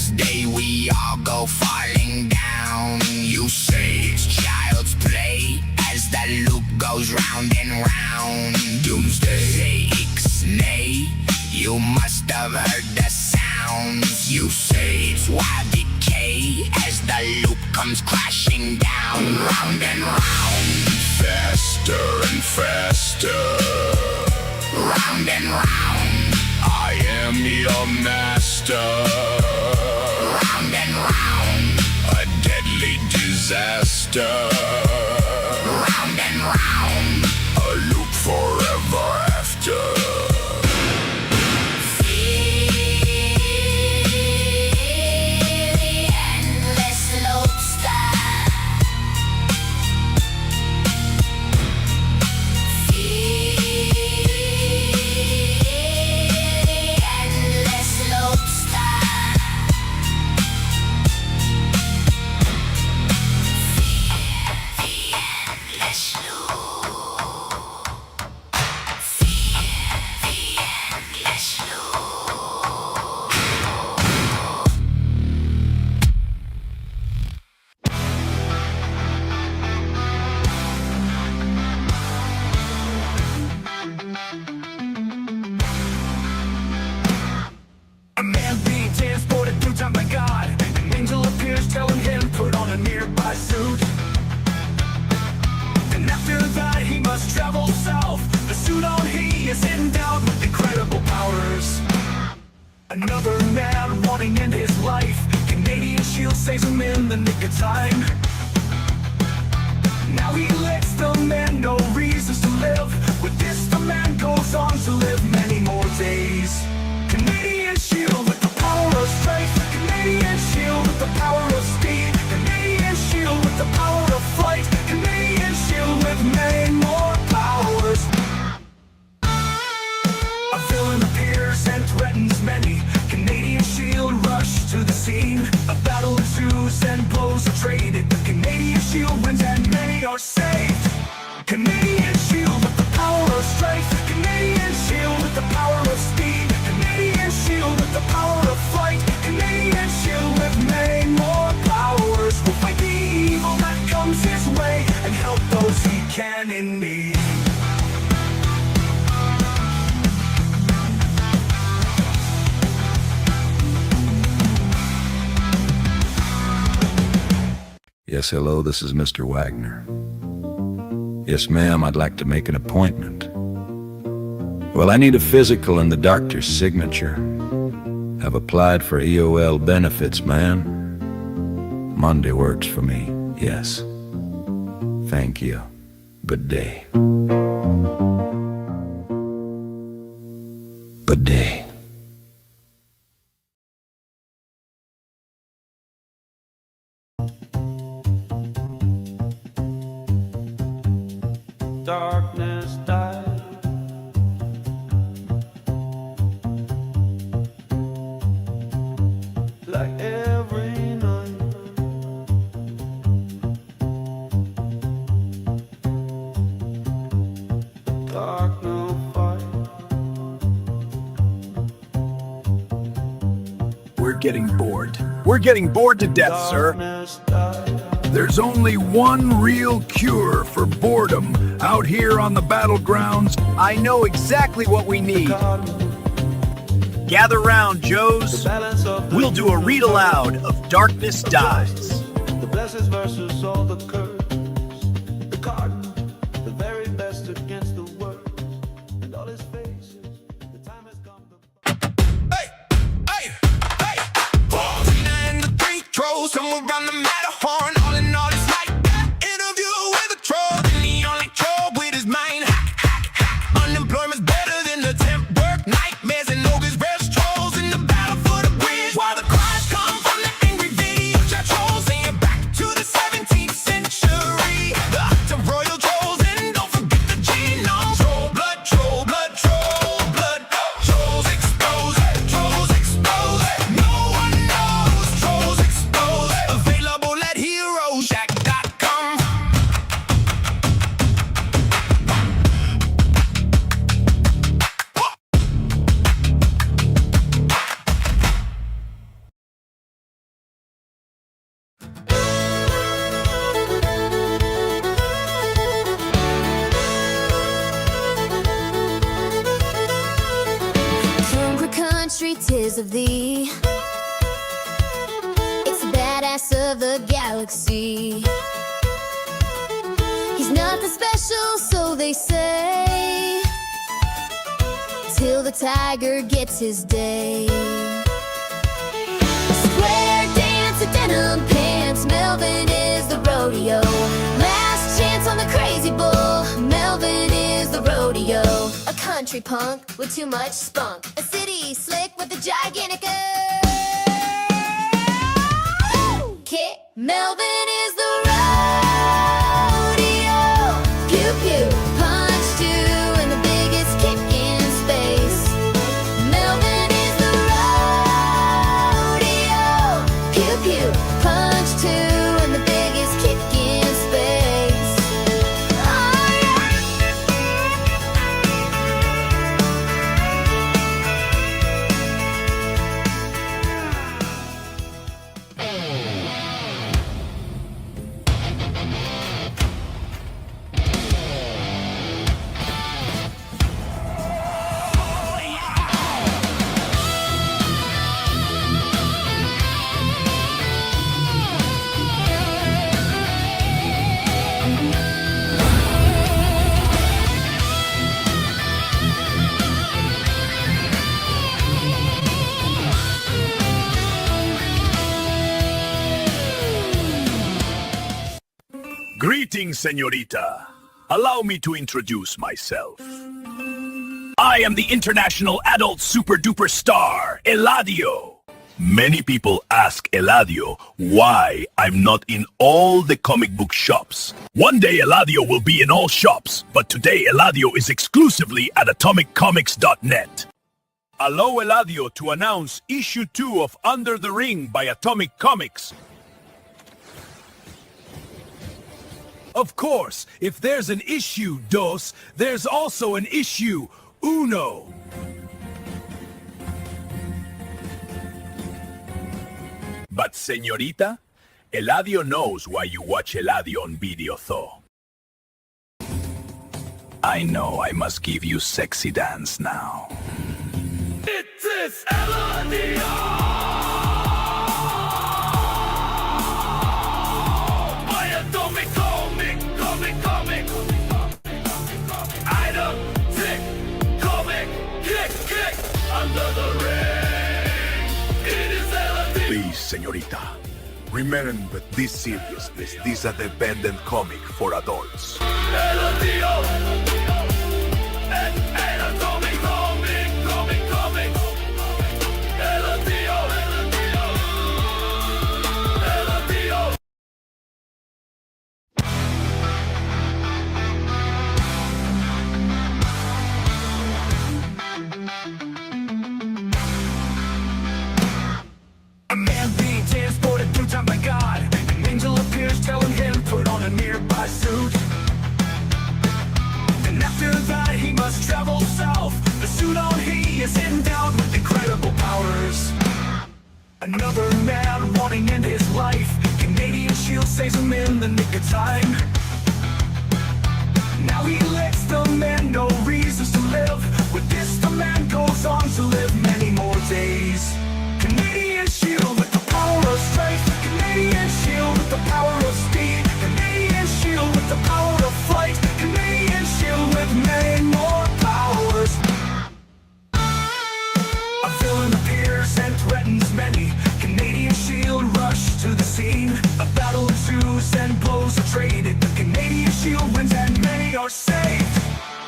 last day we all go falling down. You say it's child's play as the loop goes round and round. Doomsday, say Ixnay, you must have heard the sounds. You say it's wild decay as the loop comes crashing down. Round and round, faster and faster. Round and round, I am your master. Round and round, a deadly disaster. Round and round, a loop forever after. A man being transported through time by God. An angel appears telling him put on a nearby suit. And after that he must travel south. The suit on he is endowed with incredible powers. Another man wanting to end his life. Canadian shield saves him in the nick of time. Now he lets the man know reasons to live. With this the man goes on to live many more days. Canadian shield with the power of strength. Canadian shield with the power of speed. Canadian shield with the power of flight. Canadian shield with many more powers. A villain appears and threatens many. Canadian shield rush to the scene. A battle ensues and blows are traded. The Canadian shield wins and many are saved. Canadian shield with the power of strength. Canadian shield with the power of speed. Canadian shield with the power of flight. Canadian shield with many more powers. Will fight the evil that comes his way and help those he can in need. Yes, hello, this is Mr. Wagner. Yes, ma'am, I'd like to make an appointment. Well, I need a physical and the doctor's signature. I've applied for EOL benefits, man. Monday works for me, yes. Thank you. Good day. Good day. Darkness died. Like every night. Dark no fight. We're getting bored. We're getting bored to death, sir. Darkness died. There's only one real cure for boredom out here on the battlegrounds. I know exactly what we need. Gather round, Joes. We'll do a read aloud of Darkness Dies. The blessings versus all the curse. The garden, the very best against the worst. And all his faces, the time has come to... Hey, hey, hey! Tina and the three trolls, somewhere around the Matterhorn. All in all, it's like that interview with a troll. And the only troll with his mind. Unemployment's better than the temp work. Nightmares and ogres, rest trolls in the battle for the bridge. While the cries come from the angry video chat trolls, saying back to the 17th century. The royal trolls, and don't forget the genome. Troll blood, troll blood, troll blood. Trolls exposed, trolls exposed. No one knows, trolls exposed. Available at Heroes because of thee. It's the badass of the galaxy. He's nothing special, so they say, till the tiger gets his day. Square dance, a denim pants, Melvin is the rodeo. Last chance on the crazy bull, Melvin is the rodeo. A country punk with too much spunk, a city slick with a gigantic kick. Melvin is the rodeo. Pew pew, punch two, and the biggest kick in space. Melvin is the rodeo. Pew pew, punch two, and the biggest kick in space. Oh yeah. Greetings, señorita. Allow me to introduce myself. I am the international adult super duper star, Eladio. Many people ask Eladio why I'm not in all the comic book shops. One day Eladio will be in all shops, but today Eladio is exclusively at atomiccomics.net. Allow Eladio to announce issue 2 of Under the Ring by Atomic Comics. Of course, if there's an issue dos, there's also an issue uno. But señorita, Eladio knows why you watch Eladio on video though. I know I must give you sexy dance now. It is Eladio! My atomic comic. Item, tick, comic, kick, under the ring. It is Eladio. Please, señorita, remember this seriousness. This is a dependent comic for adults. Eladio. And atomic comic. Eladio. A man being transported through time by God. An angel appears telling him put on a nearby suit. And after that he must travel south. The suit on he is endowed with incredible powers. Another man wanting to end his life. Canadian shield saves him in the nick of time. Now he lets the man no reasons to live. With this the man goes on to live many more days. Canadian shield with the power of strength. Canadian shield with the power of speed. Canadian shield with the power of flight. Canadian shield with many more powers. A villain appears and threatens many. Canadian shield rush to the scene. A battle ensues and blows are traded. The Canadian shield wins and many are saved.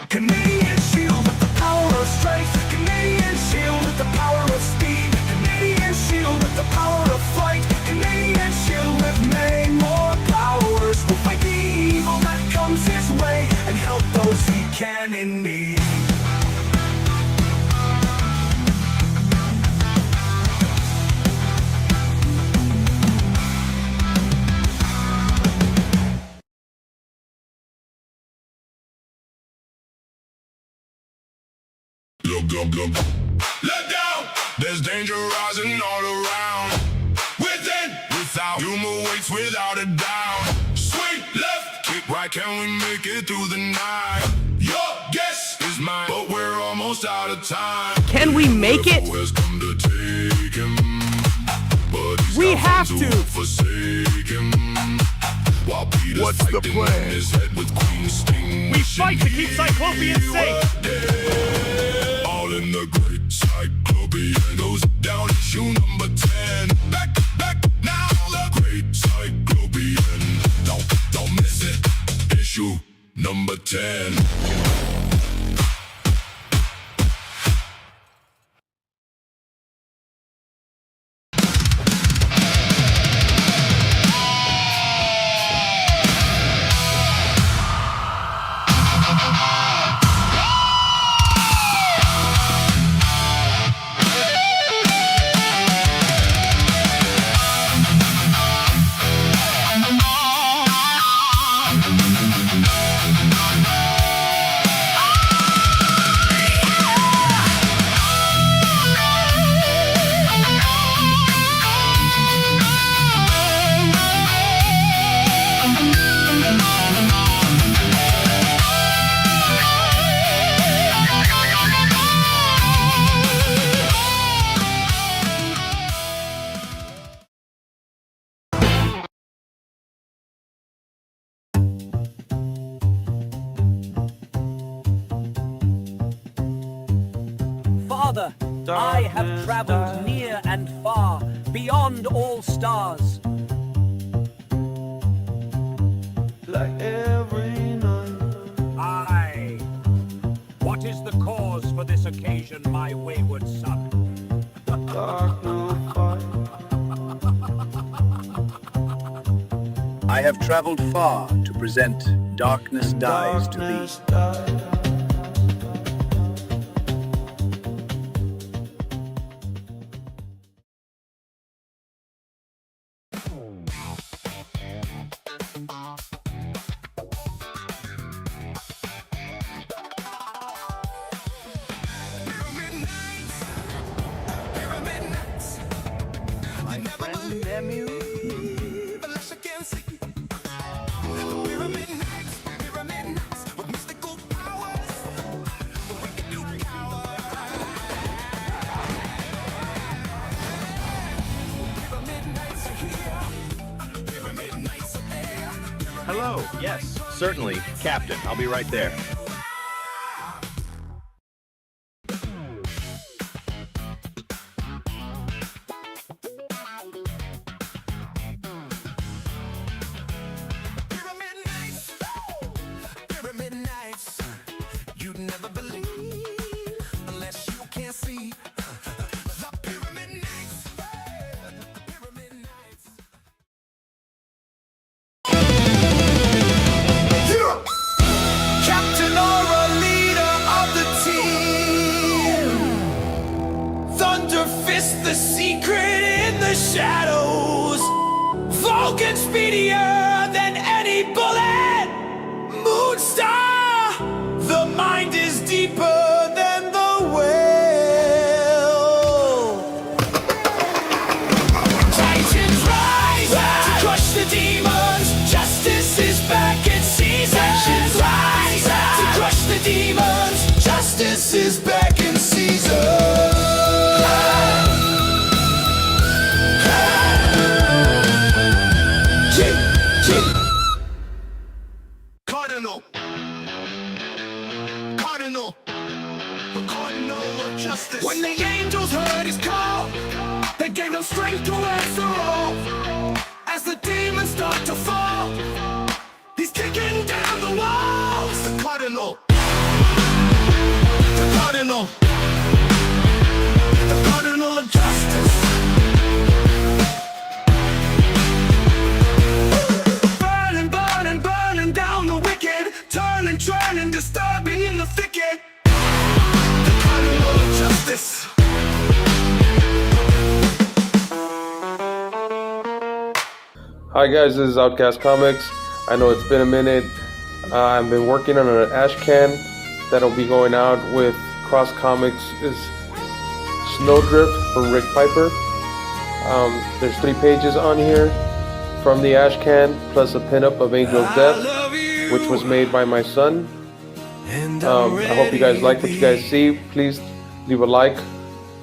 Canadian shield with the power of strength. Canadian shield with the power of speed. Canadian shield with the power of flight. Canadian shield with many more powers. Will fight the evil that comes his way and help those he can in need. Let down, there's danger rising all around. Within, without, humor waits without a doubt. Swing left, kick right, can we make it through the night? Your guess is is mine, but we're almost out of time. Can we make it? Whoever's come to take him, but he's We got have friends to. who forsake him. While Peter's What's the fighting plan? in his head with Queen Sting. We fight to keep Cyclopian safe. All in the great Cyclopian goes down issue number 10. Back now, the great Cyclopian. Don't miss it. Issue number 10. Father, I have traveled near and far, beyond all stars. Like every night. Aye. What is the cause for this occasion, my wayward son? Dark will fight. I have traveled far to present Darkness Dies to thee. Darkness dies. Hello, yes, certainly, Captain. I'll be right there. Pyramid nights, you'd never believe unless you can see the pyramid nights. The pyramid nights. Captain or a leader of the team, Thunder Fist, the secret in the shadows, Vulcan speedier than any bullet, Moonstar, the mind is deeper than the whale. Titans rise to crush the demons, justice is back in season. Titans rise to crush the demons, justice is back in season. Cardinal, the Cardinal of Justice. When the angels heard his call, they gave them strength to answer all. As the demons start to fall, he's kicking down the walls. The Cardinal, the Cardinal, the Cardinal of Justice. Burning, burning, burning down the wicked, turning, turning, disturbing in the thicket. The Cardinal of Justice. Hi guys, this is Outcast Comics. I know it's been a minute. I've been working on an ash can that'll be going out with Cross Comics is Snowdrift from Rick Piper. There's 3 pages on here from the ash can, plus a pinup of Angel's Death, which was made by my son. I hope you guys like what you guys see. Please leave a like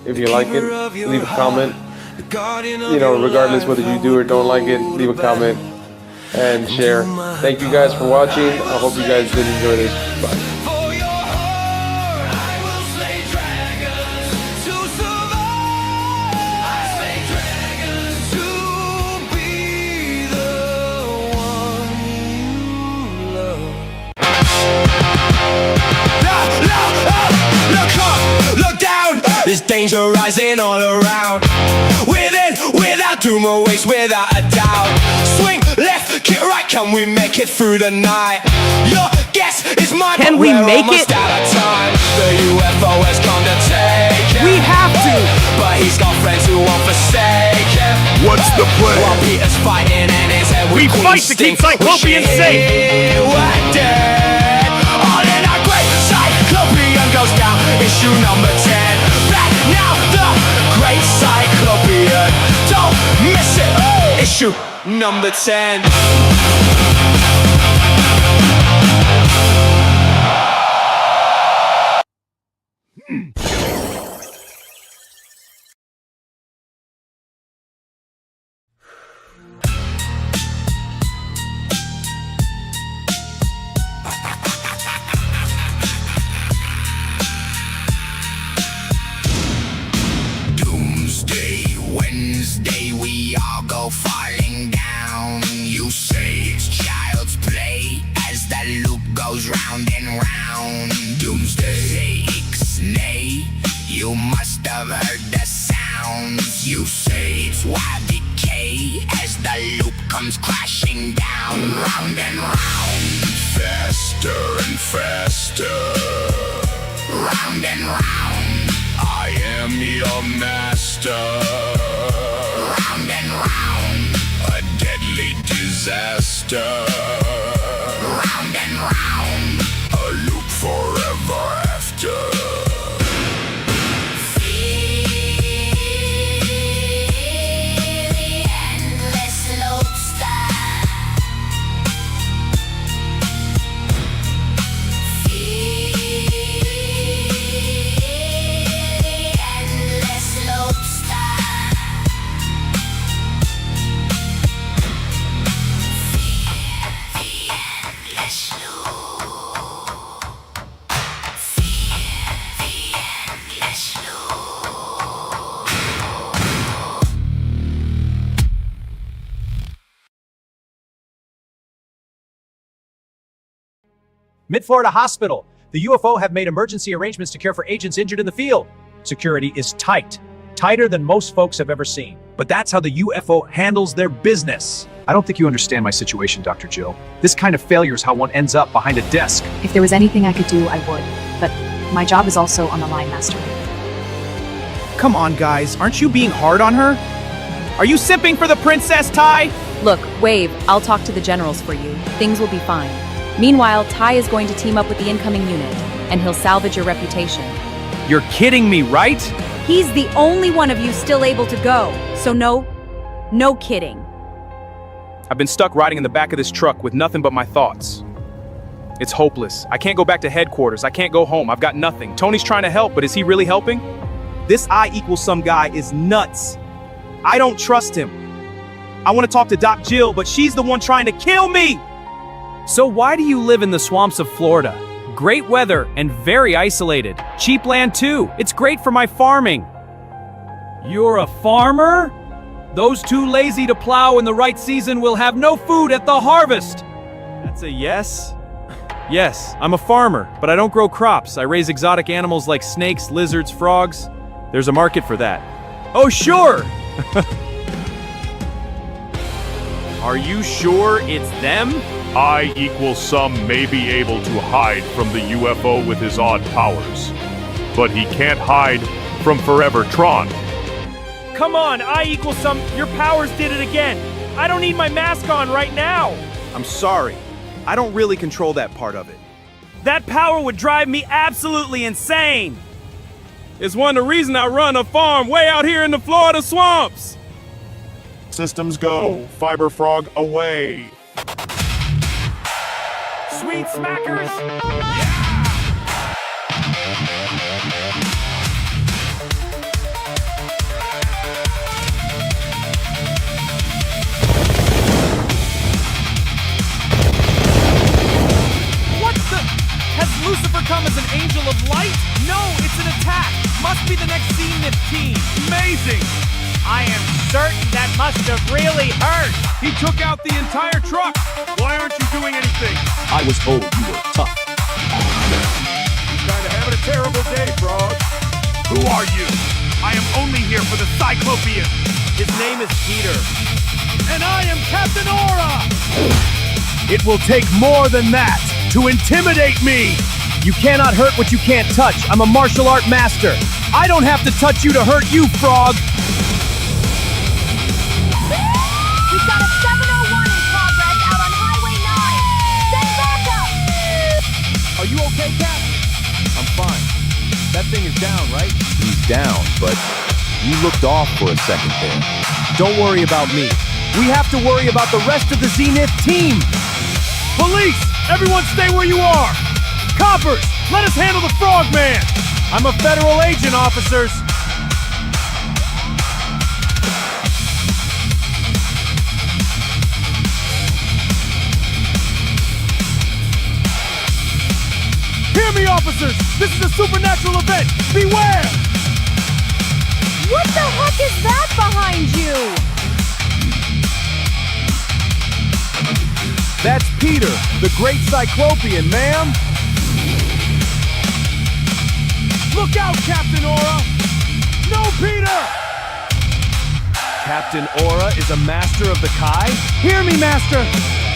if you like it. Leave a comment. You know, regardless whether you do or don't like it, leave a comment and share. Thank you guys for watching. I hope you guys did enjoy this. Bye. There's danger rising all around. Within, without doom or waste, without a doubt. Swing left, kick right, can we make it through the night? Your guess is mine, can we make it? Out of time. The UFO has come to take him. We have to. But he's got friends who won't forsake him. What's the plan? While Peter's fighting and his head We fight to keep Cyclopian safe. We're dead. All in our great Cyclopian goes down. Issue number 10. Now the great Cyclopean, don't miss it. Issue number 10. Wednesday, we all go falling down. You say it's child's play as the loop goes round and round. Doomsday, Ixnay, you must have heard the sounds. You say it's wild decay as the loop comes crashing down. Round and round, Faster and faster. round and round, I am your master. round and round, A deadly disaster. round and round. A loop forever after. Mid-Florida Hospital. The UFO have made emergency arrangements to care for agents injured in the field. Security is tight. Tighter than most folks have ever seen. But that's how the UFO handles their business. I don't think you understand my situation, Dr. Jill. This kind of failure is how one ends up behind a desk. If there was anything I could do, I would. But my job is also on the line, Master. Come on, guys. Aren't you being hard on her? Are you simping for the princess, Ty? Look, Wave, I'll talk to the generals for you. Things will be fine. Meanwhile, Ty is going to team up with the incoming unit, and he'll salvage your reputation. You're kidding me, right? He's the only one of you still able to go, so no kidding. I've been stuck riding in the back of this truck with nothing but my thoughts. It's hopeless. I can't go back to headquarters. I can't go home. I've got nothing. Tony's trying to help, but is he really helping? This I=some guy is nuts. I don't trust him. I want to talk to Doc Jill, but she's the one trying to kill me! So why do you live in the swamps of Florida? Great weather and very isolated. Cheap land too. It's great for my farming. You're a farmer? Those too lazy to plow in the right season will have no food at the harvest. That's a yes? Yes, I'm a farmer, but I don't grow crops. I raise exotic animals like snakes, lizards, frogs. There's a market for that. Oh, sure! Are you sure it's them? I=some may be able to hide from the UFO with his odd powers, but he can't hide from Forever Tron. Come on, I=some, your powers did it again. I don't need my mask on right now. I'm sorry. I don't really control that part of it. That power would drive me absolutely insane. It's one of the reasons I run a farm way out here in the Florida swamps. Systems go. Fiber Frog away. Sweet smackers! Yeah! amazing! I am certain that must have really hurt. He took out the entire truck. Why aren't you doing anything? I was told you were tough. You're kind of having a terrible day, Frog. Who are you? I am only here for the Cyclopian. His name is Peter. And I am Captain Aura! It will take more than that to intimidate me. You cannot hurt what you can't touch. I'm a martial art master. I don't have to touch you to hurt you, Frog. We've got a 701 in progress out on Highway 9. Send backup! Are you okay, Cap? I'm fine. That thing is down, right? He's down, but you looked off for a second there. Don't worry about me. We have to worry about the rest of the Zenith team. Police, everyone stay where you are. Coppers, let us handle the Frogman. I'm a federal agent, officers. Hear me, officers! This is a supernatural event! Beware! What the heck is that behind you? That's Peter, the great Cyclopian, ma'am! Look out, Captain Aura! No, Peter! Captain Aura is a master of the Kai? Hear me, Master!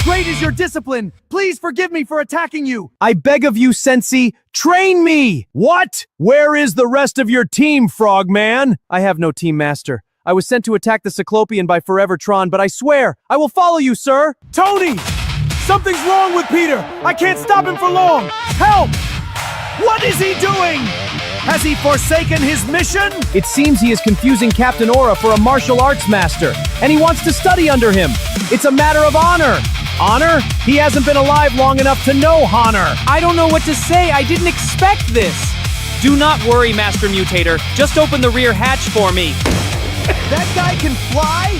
Great is your discipline! Please forgive me for attacking you! I beg of you, Sensei, train me! What? Where is the rest of your team, Frogman? I have no team, Master. I was sent to attack the Cyclopian by Forever Tron, but I swear, I will follow you, sir! Tony! Something's wrong with Peter! I can't stop him for long! Help! What is he doing? Has he forsaken his mission? It seems he is confusing Captain Aura for a martial arts master, and he wants to study under him. It's a matter of honor. Honor? He hasn't been alive long enough to know honor. I don't know what to say. I didn't expect this. Do not worry, Master Mutator. Just open the rear hatch for me. That guy can fly?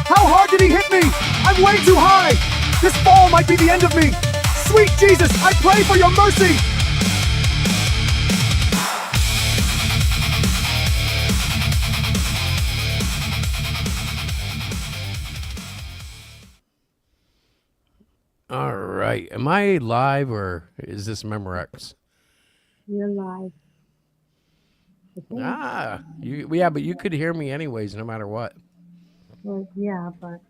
How hard did he hit me? I'm way too high. This fall might be the end of me. Sweet Jesus, I pray for your mercy. All right. Am I live or is this Memorex? You're live. Yeah, but you could hear me anyways, no matter what. Well, yeah, but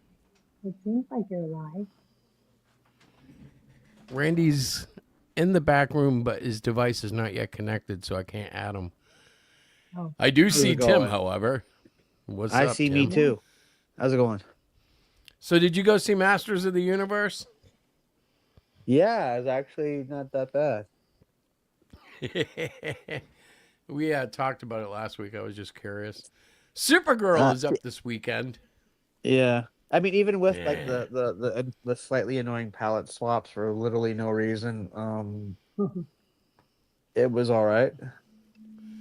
it seems like you're live. Randy's in the back room, but his device is not yet connected, so I can't add him. Oh. I do see Tim, however. What's I up, see Tim? me too. How's it going? So did you go see Masters of the Universe? Yeah, it's actually not that bad. We talked about it last week. I was just curious. Supergirl is up this weekend. Yeah. I mean, even with like the slightly annoying palette swaps for literally no reason, it was all right.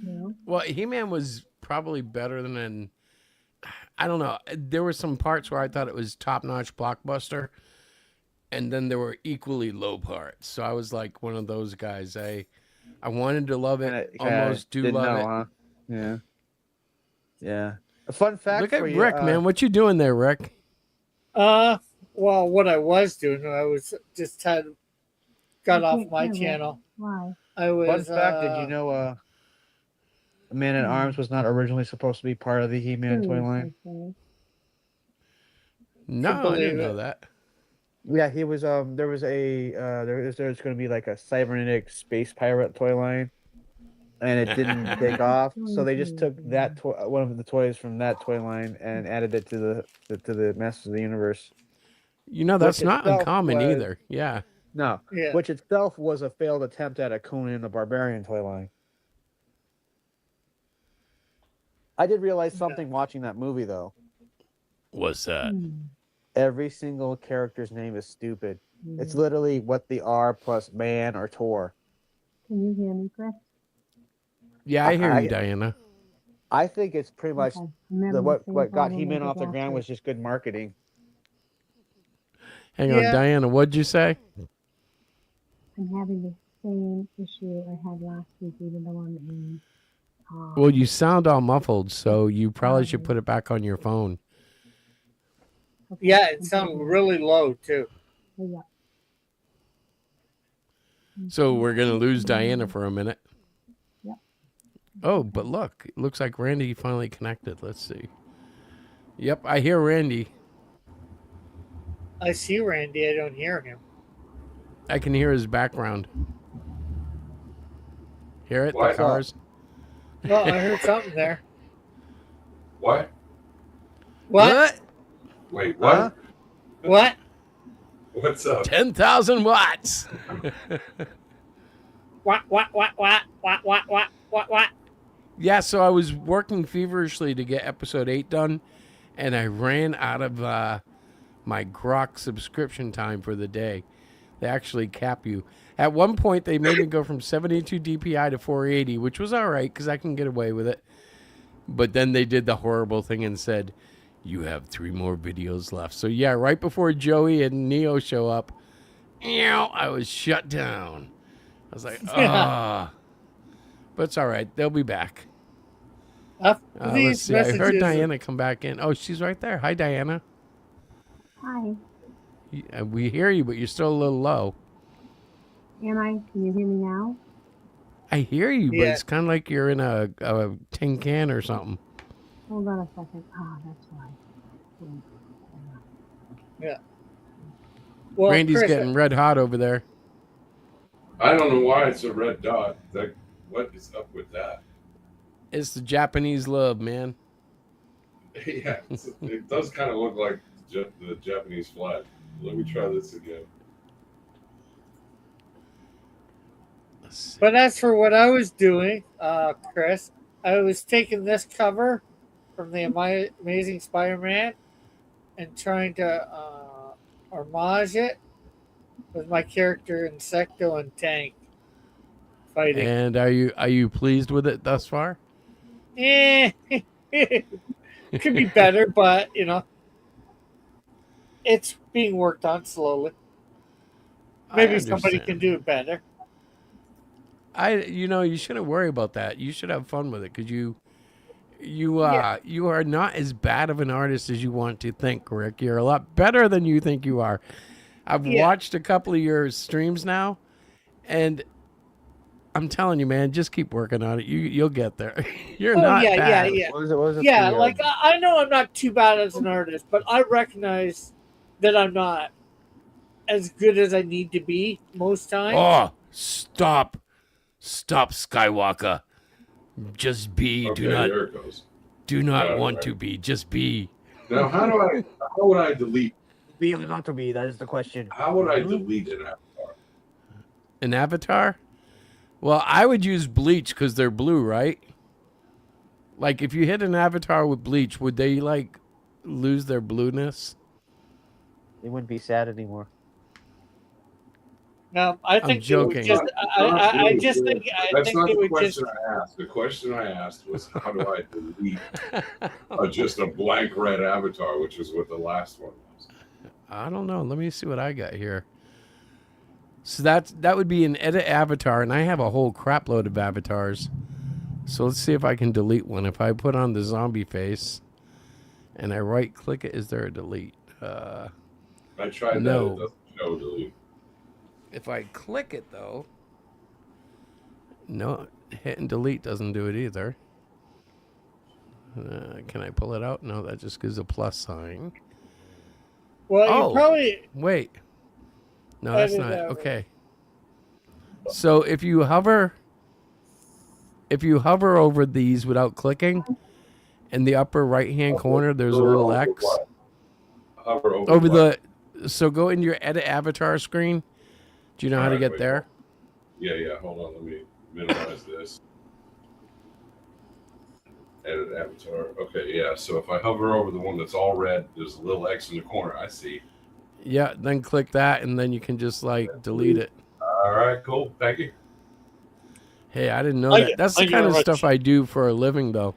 Yeah. Well, He-Man was probably better than I don't know. There were some parts where I thought it was top-notch blockbuster, and then there were equally low parts. So I was like one of those guys. I wanted to love it, almost do love it. Huh? Yeah. Yeah. A fun fact. Look at for you, Rick, man. What you doing there, Rick? Well, what I was doing, I was just got off my channel. Why? I was. Fun fact: did you know a Man at Arms was not originally supposed to be part of the He-Man toy line? No, I didn't know that. Yeah, he was. There's going to be like a cybernetic space pirate toy line, and it didn't take off. So they just took that one of the toys from that toy line and added it to the Masters of the Universe. You know, that's not uncommon either. Yeah. No. Yeah. Which itself was a failed attempt at a Conan the Barbarian toy line. I did realize something watching that movie, though. What's that? Every single character's name is stupid. It's literally what the R plus man or Tor. Can you hear me, Chris? Yeah, I hear you, Diana. I think it's pretty much what got problem He-Man with off the the ground graphics. was just good marketing. Hang on, Yeah. Diana, what'd you say? I'm having same issue I had last week, even though I'm in. Well, you sound all muffled, so you probably should put it back on your phone. Yeah, it sounds really low too. Yeah. So we're gonna lose Diana for a minute. Yep. Oh, but look, it looks like Randy finally connected. Let's see. Yep, I hear Randy. I see Randy. I don't hear him. I can hear his background. Hear it? What? The cars. Well, I heard something there. What? What? Wait, what? What? What's up? 10,000 watts. What? Yeah, so I was working feverishly to get episode 8 done, and I ran out of my Grok subscription time for the day. They actually cap you. At one point, they made me go from 72 DPI to 480, which was all right because I can get away with it. But then they did the horrible thing and said, you have 3 more videos left. So yeah, right before Joey and Neo show up, I was shut down. I was like, ah. But it's all right. They'll be back. Let's see. I heard Diana come back in. Oh, she's right there. Hi, Diana. Hi. We hear you, but you're still a little low. Am I? Can you hear me now? I hear you, but it's kind of like you're in a tin can or something. Hold on a second. Ah, that's why. Yeah. Well, Randy's Chris, getting red hot over there. I don't know why it's a red dot. What is up with that? It's the Japanese love, man. Yeah, it does kind of look like the Japanese flag. Let me try this again. But as for what I was doing, Chris, I was taking this cover from the Amazing Spider-Man and trying to homage it with my character Insecto and Tank fighting. And are you pleased with it thus far? It could be better, but it's being worked on slowly. Maybe somebody can do it better. You shouldn't worry about that. You should have fun with it because you are not as bad of an artist as you want to think, Rick. You're a lot better than you think you are. I've watched a couple of your streams now, and I'm telling you, man, just keep working on it. You'll get there. You're not bad. Yeah. I know I'm not too bad as an artist, but I recognize that I'm not as good as I need to be most times. Oh, stop, Skywalker. Just be. Okay, there it goes. Do not want to be. Just be. Now, how would I delete? Be or not to be? That is the question. How would I delete an avatar? An avatar? Well, I would use bleach because they're blue, right? Like, if you hit an avatar with bleach, would they, lose their blueness? They wouldn't be sad anymore. No, I think I'm joking. That's not the question I asked. The question I asked was, how do I delete just a blank red avatar, which is what the last one was. I don't know. Let me see what I got here. So that would be an edit avatar, and I have a whole crap load of avatars. So let's see if I can delete one. If I put on the zombie face and I right click it, is there a delete? I tried no. that. It doesn't show delete. If I click it though, no, hit and delete doesn't do it either. Can I pull it out? No, that just gives a plus sign. Well, you probably wait. No, that's not okay. So if you hover over these without clicking, in the upper right hand corner there's a little X. Hover over the. So go in your edit avatar screen. Do you know how to get there? Yeah. Hold on. Let me minimize this. Edit avatar. Okay, yeah. So if I hover over the one that's all red, there's a little X in the corner. I see. Yeah, then click that, and then you can just delete it. All right, cool. Thank you. Hey, I didn't know that. That's the kind of stuff I do for a living, though.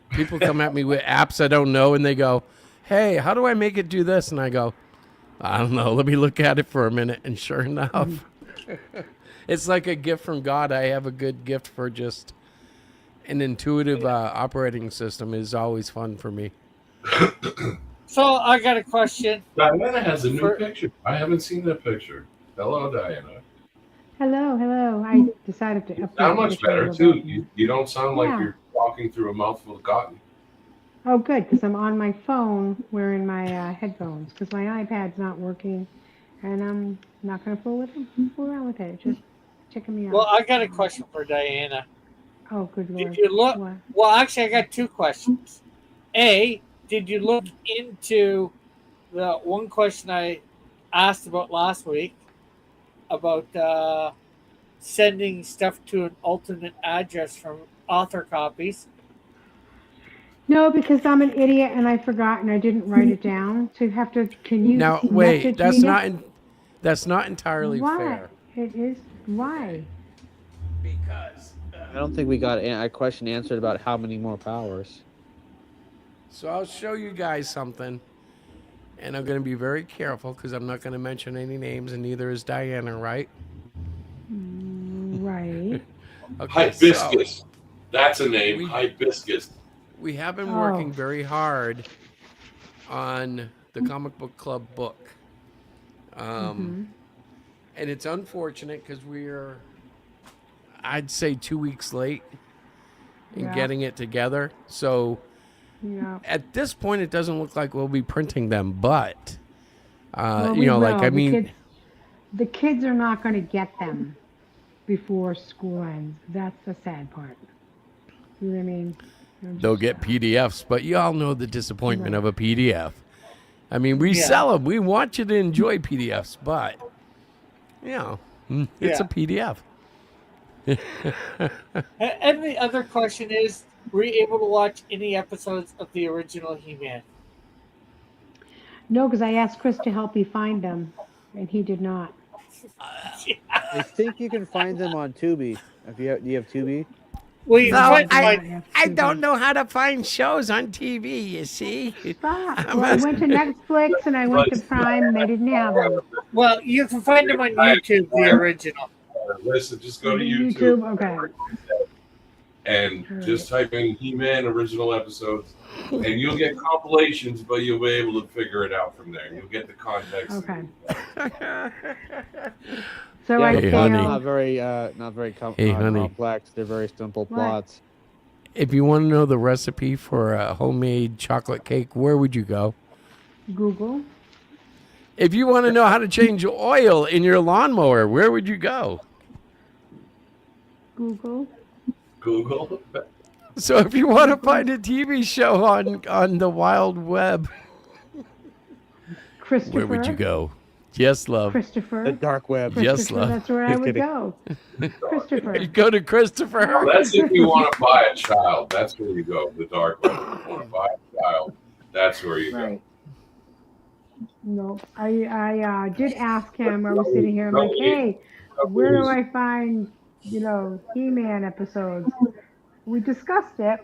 People come at me with apps I don't know, and they go, hey, how do I make it do this? And I go, I don't know. Let me look at it for a minute. And sure enough, It's like a gift from God. I have a good gift for just an intuitive operating system. Is always fun for me. So I got a question. Diana has a new picture. I haven't seen that picture. Hello, Diana. Hello, hello. I decided to update Sound the much picture a better little too. bit. You don't sound like Yeah. you're walking through a mouthful of cotton. Oh, good, because I'm on my phone wearing my headphones because my iPad's not working, and I'm not going to fool around with it. Just checking me out. Well, I got a question for Diana. Oh, good lord. Did you look? What? Well, actually, I got two questions. A, did you look into the one question I asked about last week about sending stuff to an alternate address from author copies? No, because I'm an idiot and I forgot and I didn't write it down. So you have to. Can you Now, message wait, that's me? that's not entirely Why? fair. It is. Why? Because I don't think we got a question answered about how many more powers. so I'll show you guys something, and I'm going to be very careful because I'm not going to mention any names, and neither is Diana, right? Right. Okay, Hibiscus. That's a name. Hibiscus. We have been Oh. working very hard on the comic book club book. And it's unfortunate because we're, I'd say, 2 weeks late in Yeah. getting it together. So Yeah. at this point, it doesn't look like we'll be printing them, but, Well, you we know, like, will. I mean, the kids are not going to get them before school ends. That's the sad part. You know what I mean? they'll get PDFs, but you all know the disappointment Right. of a PDF. I mean, we Yeah. sell them. We want you to enjoy PDFs, but, you know, it's Yeah. a PDF. And the other question is, were you able to watch any episodes of the original He-Man? No, because I asked Chris to help me find them, and he did not. I think you can find them on Tubi. Do you have Tubi? Well, you No, can I find don't know how to find shows on TV, you see. Stop. Well, I went to Netflix and I went to Prime, and they didn't have them. Well, you can find them on YouTube, the original. Listen, just go to YouTube. YouTube Okay. and just type in He-Man original episodes, and you'll get compilations, but you'll be able to figure it out from there. You'll get the context. Okay. So Yeah, I the Hey, plots honey. are not very Hey, honey. complex. They're very simple What? plots. If you want to know the recipe for a homemade chocolate cake, where would you go? Google. If you want to know how to change oil in your lawnmower, where would you go? Google. Google. So if you want to find a TV show on the wild web, Christopher. where would you go? Yes, love. Christopher. The dark web. Yes, Christopher, love. that's where I Just would kidding. go. Christopher. You go to Christopher. Well, that's if you want to buy a child. That's where you go. The dark web. If you want to buy a child, that's where you Right. No, I did ask him. I was sitting here. I'm like, hey, where do I find, He-Man episodes? We discussed it.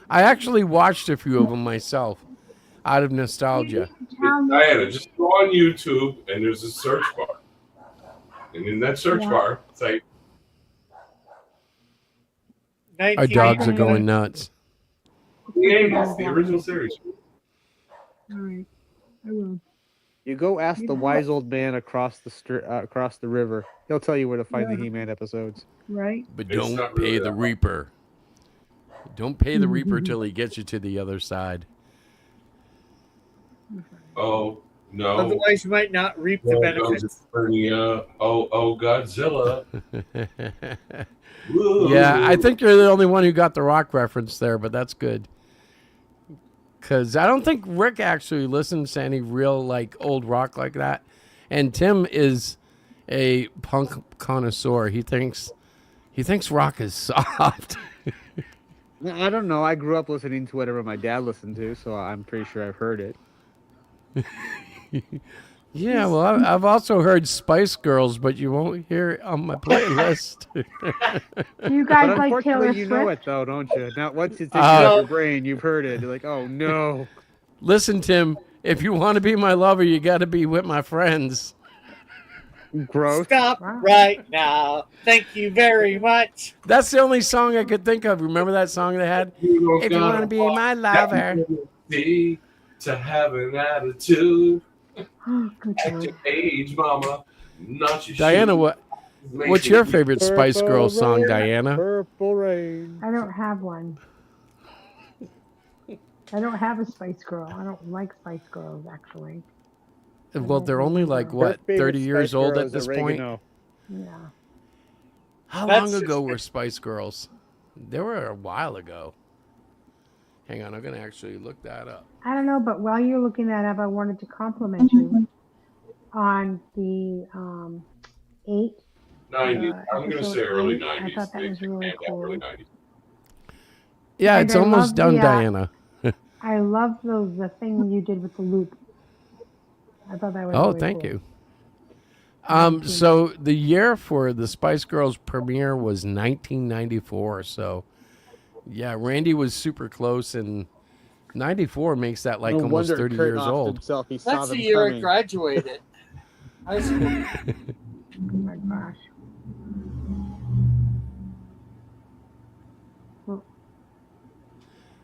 I actually watched a few of them myself, out of nostalgia. go. Diana, just go on YouTube, and there's a search bar. And in that search Yeah. bar, type Our dogs are going nuts. the 80s, the original series. All right, I will. You go ask the wise old man across the river. He'll tell you where to find the He-Man episodes. Right. But It's don't not pay really the that Reaper. Don't pay the Reaper till he gets you to the other side. Oh, no. Otherwise, you might not reap the There goes benefits. Eternia. Oh, Godzilla. Yeah, I think you're the only one who got the rock reference there, but that's good. Because I don't think Rick actually listens to any real, old rock like that. And Tim is a punk connoisseur. He thinks rock is soft. I don't know. I grew up listening to whatever my dad listened to, so I'm pretty sure I've heard it. Yeah, well, I've also heard Spice Girls, but you won't hear it on my playlist. You guys But like Taylor unfortunately, you know Swift? it though, don't you? Now, once it's in your brain, you've heard it. You're like, oh no. Listen, Tim, if you want to be my lover, you got to be with my friends. Gross. Stop right now. Thank you very much. That's the only song I could think of. Remember that song they had? If you want to be my lover. To have an attitude Oh, good at Lord. your age, mama. Not your Diana, shoes. what's your favorite Spice Girls song, Rain, Diana? Purple Rain. I don't have one. I don't have a Spice Girl. I don't like Spice Girls, actually. Well, they're only like, what, 30 years old at this point? Yeah. How That's long ago just- were Spice Girls? They were a while ago. Hang on, I'm going to actually look that up. I don't know, but while you're looking that up, I wanted to compliment you on the 8. 90s. I'm going to episode say early 8. 90s. I thought that was really cool. Early 90s. Yeah, And it's I almost love done, the, Diana. I love the thing you did with the loop. I thought that was Oh, really thank cool. you. So the year for the Spice Girls premiere was 1994. So, yeah, Randy was super close, and 94 makes that like No almost wonder 30 Kurt years offed old. himself. He saw That's the them year I coming. graduated high school. Oh my gosh.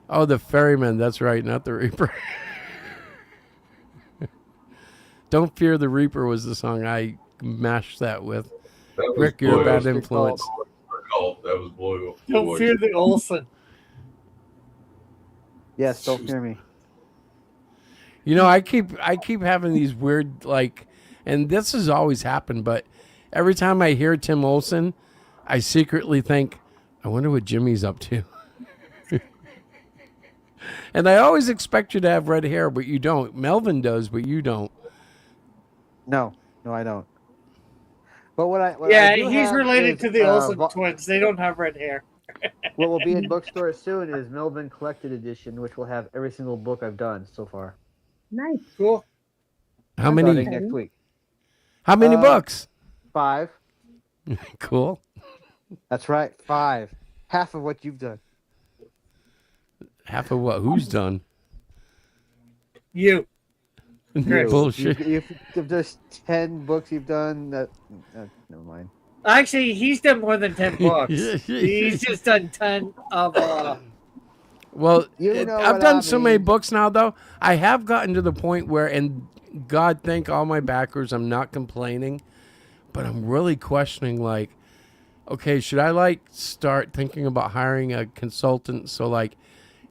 Oh, the Ferryman. That's right, not the Reaper. Don't Fear the Reaper was the song I mashed that with. That was Rick, you're a Blue. bad That was influence. That was Blue. Don't fear the Olsen. Yes, don't fear me. You know, I keep having these weird, like, and this has always happened, but every time I hear Tim Olson, I secretly think, I wonder what Jimmy's up to. And I always expect you to have red hair, but you don't. Melvin does, but you don't. No, I don't. But what I do he's have related is, to the Olsen twins. They don't have red hair. what will be in bookstores soon is Melvin Collected Edition, which will have every single book I've done so far. Nice. Cool. How many? Starting next week. How many books? 5. Cool. That's right, 5. Half of what you've done. Half of what? Who's done? You. Bullshit. If there's 10 books you've done, never mind. Actually, he's done more than 10 books. He's just done 10 of. Well, You know I've what done I so many mean. books now, though. I have gotten to the point where, and God thank all my backers, I'm not complaining, but I'm really questioning, like, okay, should I, like, start thinking about hiring a consultant so, like,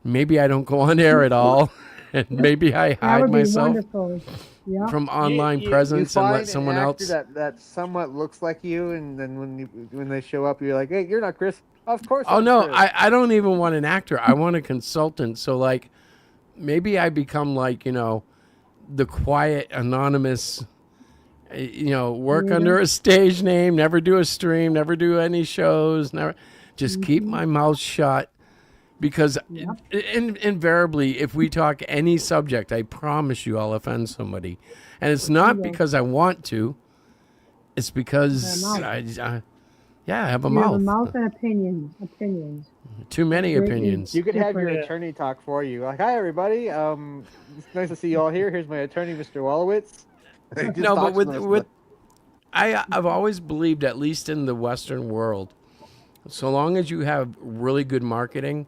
maybe I don't go on air at all, and maybe I That hide would be myself wonderful. Yeah. from online You presence and find let someone an actor else. that somewhat looks like you, and then when they show up, you're like, hey, you're not Chris. Of course. Oh I'm no, Chris. I don't even want an actor. I want a consultant. So like, maybe I become like, the quiet, anonymous, work under a stage name, never do a stream, never do any shows, never, just keep my mouth shut. Because invariably, if we talk any subject, I promise you I'll offend somebody. And it's not because I want to. It's because I have a You mouth. have a mouth and opinions. Too many opinions. You could have your Different. attorney talk for you. Like, hi everybody. It's nice to see you all here. Here's my attorney, Mr. Wallowitz. He just No, but talks to us, with I've always believed, at least in the Western world, so long as you have really good marketing,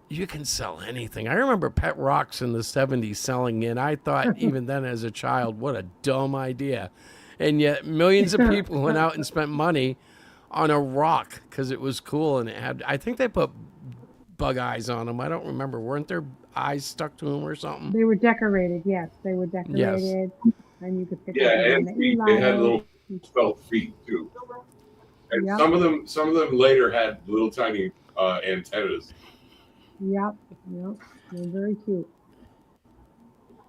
you can sell anything. I remember Pet Rocks in the 70s selling in. I thought even then as a child, what a dumb idea. And yet millions of people went out and spent money on a rock because it was cool, and it had, I think they put bug eyes on them. I don't remember. Weren't there eyes stuck to them or something? They were decorated. Yes, they were decorated, and you could pick Yeah, up and the feet. They had little spelt feet too. And Yep. some of them later had little tiny antennas. Yep. They're very cute.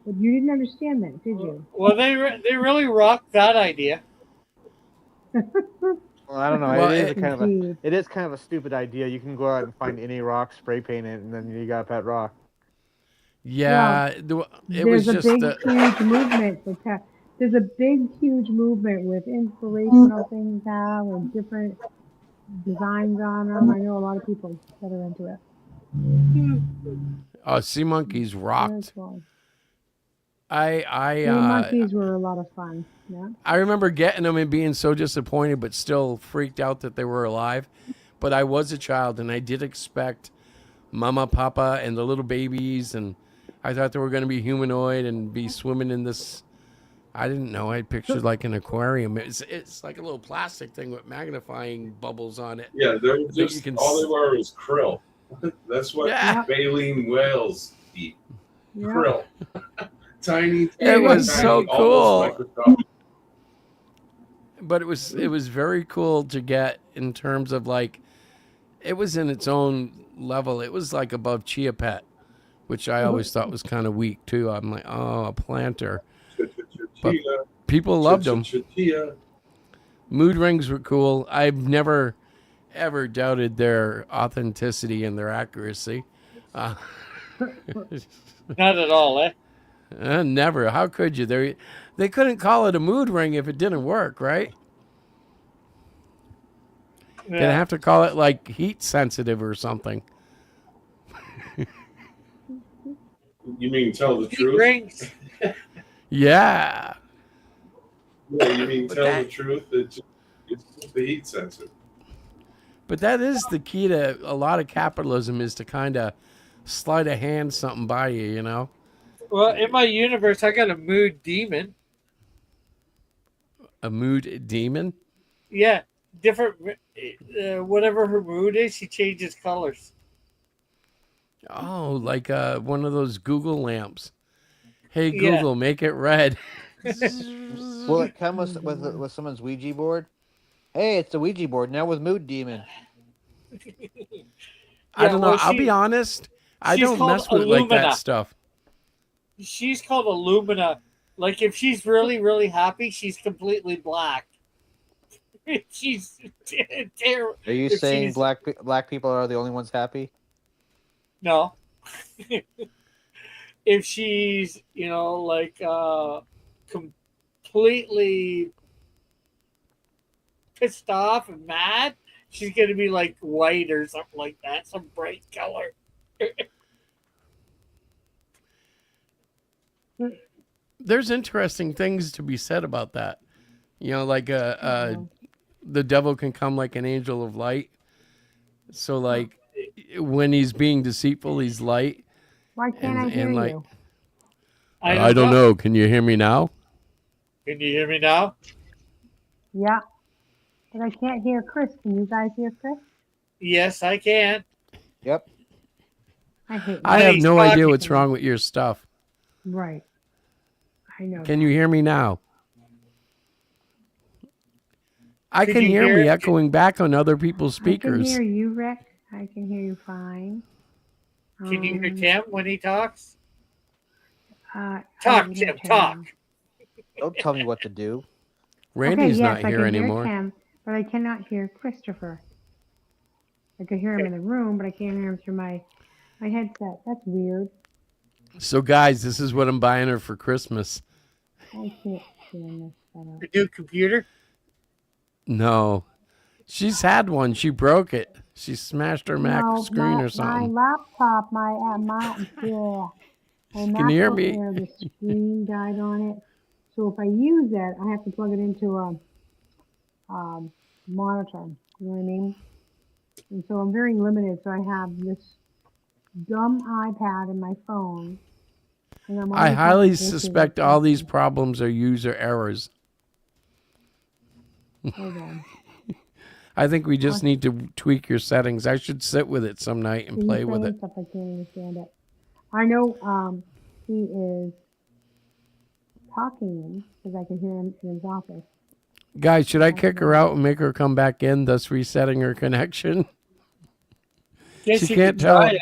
But you didn't understand that, did you? Well, they really rocked that idea. Well, I don't know. Well, it is kind of a stupid idea. You can go out and find any rock, spray paint it, and then you got a pet rock. Yeah, it was There's a just big, huge movement for There's a big, huge movement with inspirational things now and different designs on them. I know a lot of people that are into it. Sea Monkeys rocked. Very cool. The monkeys were a lot of fun. Yeah. I remember getting them and being so disappointed, but still freaked out that they were alive. But I was a child, and I did expect Mama, Papa, and the little babies, and I thought they were going to be humanoid and be swimming in this. I didn't know. I pictured like an aquarium. It's like a little plastic thing with magnifying bubbles on it. Yeah, they're that just you can all they were was krill. That's what baleen whales eat. Yeah. Krill. Tiny. It was tiny, so almost cool. microscopic. But it was very cool to get in terms of like, it was in its own level. It was like above Chia Pet, which I always thought was kind of weak too. I'm like, oh, a planter. But people loved them. Mood rings were cool. I've never ever doubted their authenticity and their accuracy. Not at all, eh? Never. How could you? They couldn't call it a mood ring if it didn't work, right? Yeah. They'd have to call it like heat sensitive or something. You mean tell the Heat truth? rings. Yeah. Yeah, you mean tell the truth? It's just the heat sensor. But that is the key to a lot of capitalism, is to kind of sleight of hand something by you, you know? Well, in my universe, I got a mood demon. A mood demon? Yeah, different. Whatever her mood is, she changes colors. Oh, like one of those Google lamps. Hey, Yeah. Google, make it red. Will it come with someone's Ouija board? Hey, it's the Ouija board now with Mood Demon. I don't know. I'll be honest. I she's don't called mess with like Illumina. that stuff. She's called Illumina. Like if she's really, really happy, she's completely black. She's terrible. Are you saying black people are the only ones happy? No. If she's, like completely pissed off and mad, she's going to be like white or something like that, some bright color. There's interesting things to be said about that. Like the devil can come like an angel of light. So like when he's being deceitful, he's light. Why can't I hear you? I don't know. Can you hear me now? Can you hear me now? Yeah. But I can't hear Chris. Can you guys hear Chris? Yes, I can. Yep. I have no idea what's wrong with your stuff. Right. I know. Can you hear me now? I Could can you hear hear me it? echoing back on other people's I can speakers. hear you, Rick. I can hear you fine. Can you hear Tim when he talks? I Talk, can hear Tim, talk. Don't tell me what to do. Randy's okay, not yes, I here can anymore. Hear Tim, but I cannot hear Christopher. I could hear him in the room, but I can't hear him through my headset. That's weird. So guys, this is what I'm buying her for Christmas. I can't stand this. The new computer? No. She's had one. She broke it. She smashed her Mac screen or something. My laptop, yeah. Can you hear me? Air, the screen died on it. So if I use it, I have to plug it into a monitor. You know what I mean? And so I'm very limited. So I have this dumb iPad and my phone. And I'm I always highly having issues suspect with all it. these problems are user errors. Hold on. I think we just need to tweak your settings. I should sit with it some night and He's play with saying it. Stuff I can't understand it. I know he is talking because I can hear him in his office. Guys, should I kick her out and make her come back in, thus resetting her connection? Guess She you can't could try tell.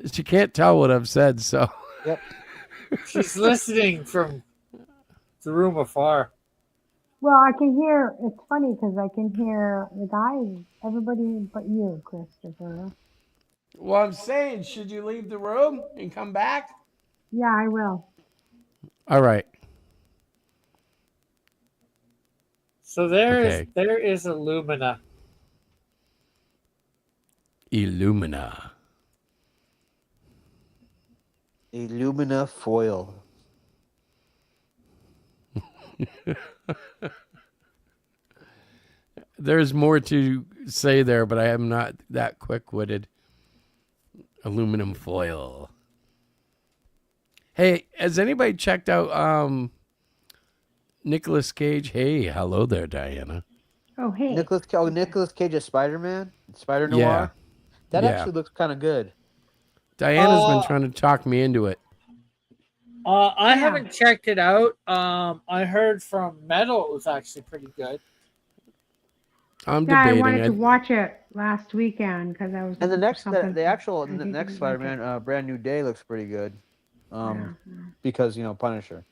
it. She can't tell what I've said, so. Yep. She's listening from the room afar. Well, I can hear. It's funny because I can hear the guys, everybody but you, Christopher. Well, I'm saying, should you leave the room and come back? Yeah, I will. All right. So there Okay. is Illumina. Illumina foil. There's more to say there, but I am not that quick-witted. Aluminum foil. Hey, has anybody checked out Nicolas Cage? Hey, hello there, Diana. Oh, hey. Nicolas Cage's Spider-Man, Spider Noir. Yeah. That Yeah. actually looks kind of good. Diana's been trying to talk me into it. I haven't checked it out. I heard from Metal it was actually pretty good. I'm Yeah, I debating. wanted to watch it last weekend because I was. And the looking for next, something the actual I think next you'd like it. Spider-Man, Brand New Day looks pretty good. Because Punisher.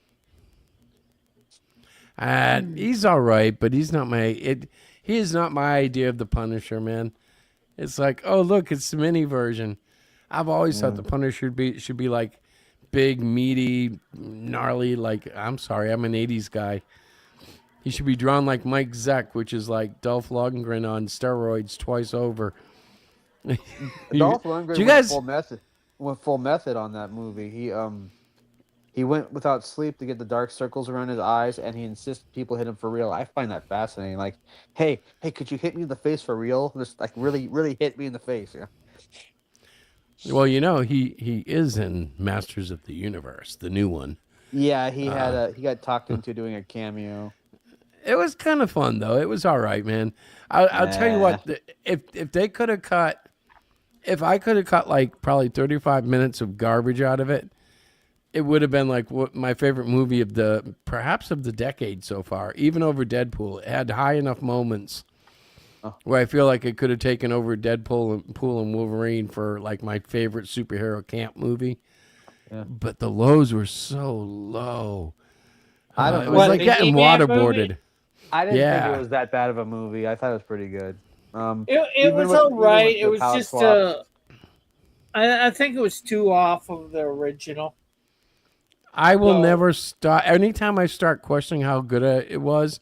He's all right, but he's not he is not my idea of the Punisher, man. It's like, oh look, it's the mini version. I've always thought the Punisher should be like big, meaty, gnarly. Like, I'm sorry, I'm an '80s guy. He should be drawn like Mike Zeck, which is like Dolph Lundgren on steroids twice over. Dolph Lundgren went full method on that movie. He went without sleep to get the dark circles around his eyes, and he insists people hit him for real. I find that fascinating. Like, hey, could you hit me in the face for real? Just like really hit me in the face. Yeah. Well, he is in Masters of the Universe, the new one. Yeah, he got talked into doing a cameo. It was kind of fun though. It was all right, man. I'll tell you what. If they could have cut, if I could have cut like probably 35 minutes of garbage out of it, it would have been like my favorite movie of perhaps of the decade so far, even over Deadpool. It had high enough moments where I feel like it could have taken over Deadpool and Wolverine for like my favorite superhero camp movie. Yeah. But the lows were so low. I don't know. It was like getting waterboarded. I didn't think it was that bad of a movie. I thought it was pretty good. It was all right. It was just I think it was too off of the original. I will never stop. Anytime I start questioning how good it was,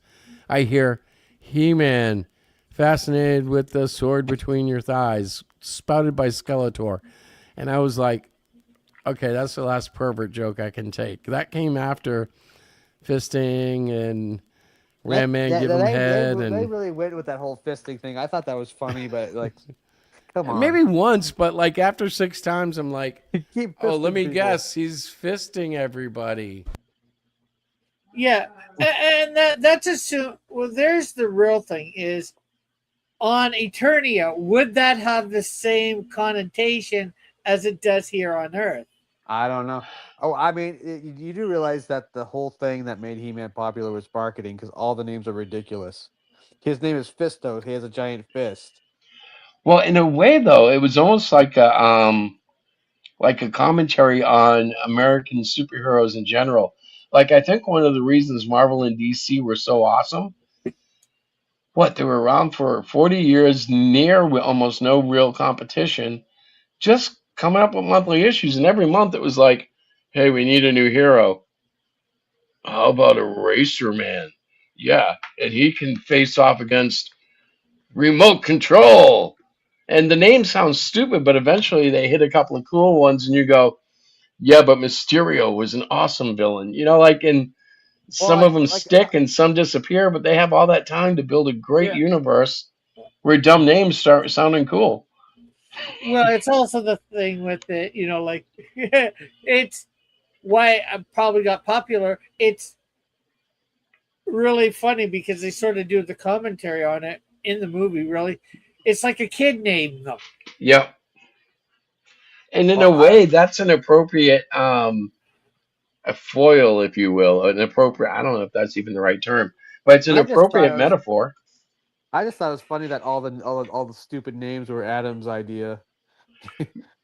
I hear He-Man fascinated with the sword between your thighs, spouted by Skeletor. And I was like, okay, that's the last pervert joke I can take. That came after fisting and Ram Man give him head. They really went with that whole fisting thing. I thought that was funny, but like, come on. Maybe once, but like after 6 times, I'm like, oh, let me people. guess, he's fisting everybody. Yeah, and that's assume. Well, there's the real thing is on Eternia. Would that have the same connotation as it does here on Earth? I don't know. Oh, I mean, you do realize that the whole thing that made He-Man popular was marketing because all the names are ridiculous. His name is Fisto. He has a giant fist. Well, in a way, though, it was almost like a commentary on American superheroes in general. Like, I think one of the reasons Marvel and DC were so awesome, they were around for 40 years, near with almost no real competition, just coming up with monthly issues. And every month it was like, hey, we need a new hero. How about Eraser Man? Yeah, and he can face off against Remote Control. And the name sounds stupid, but eventually they hit a couple of cool ones, and you go, yeah, but Mysterio was an awesome villain. And some of them stick and some disappear, but they have all that time to build a great universe where dumb names start sounding cool. Well, it's also the thing with it, like it's why I probably got popular. It's really funny because they sort of do the commentary on it in the movie. Really, it's like a kid named them. Yep. And in a way, that's an appropriate a foil, if you will, an appropriate. I don't know if that's even the right term, but it's an appropriate metaphor. I just thought it was funny that all the stupid names were Adam's idea.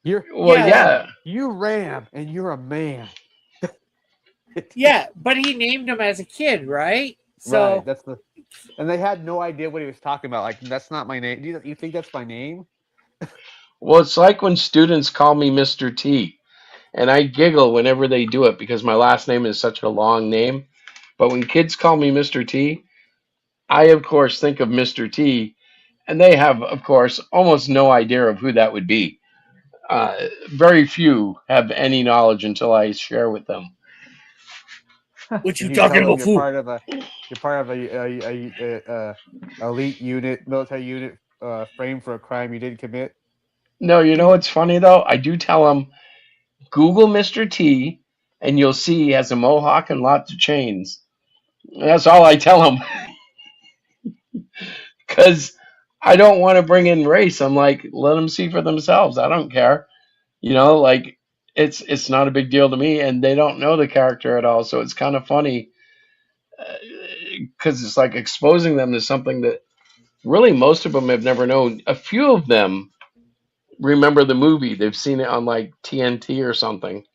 You ram and you're a man. Yeah, but he named him as a kid, right? So right, and they had no idea what he was talking about. Like, that's not my name. You think that's my name? Well, it's like when students call me Mr. T, and I giggle whenever they do it because my last name is such a long name. But when kids call me Mr. T, I, of course, think of Mr. T, and they have, of course, almost no idea of who that would be. Very few have any knowledge until I share with them. What you can talking tell about, you're fool? part of a elite unit, military unit, framed for a crime you didn't commit. No, you know what's funny though? I do tell him Google Mr. T, and you'll see he has a mohawk and lots of chains. That's all I tell him because I don't want to bring in race. I'm like, let them see for themselves. I don't care. Like it's not a big deal to me, and they don't know the character at all. So it's kind of funny because it's like exposing them to something that really most of them have never known. A few of them remember the movie; they've seen it on like TNT or something.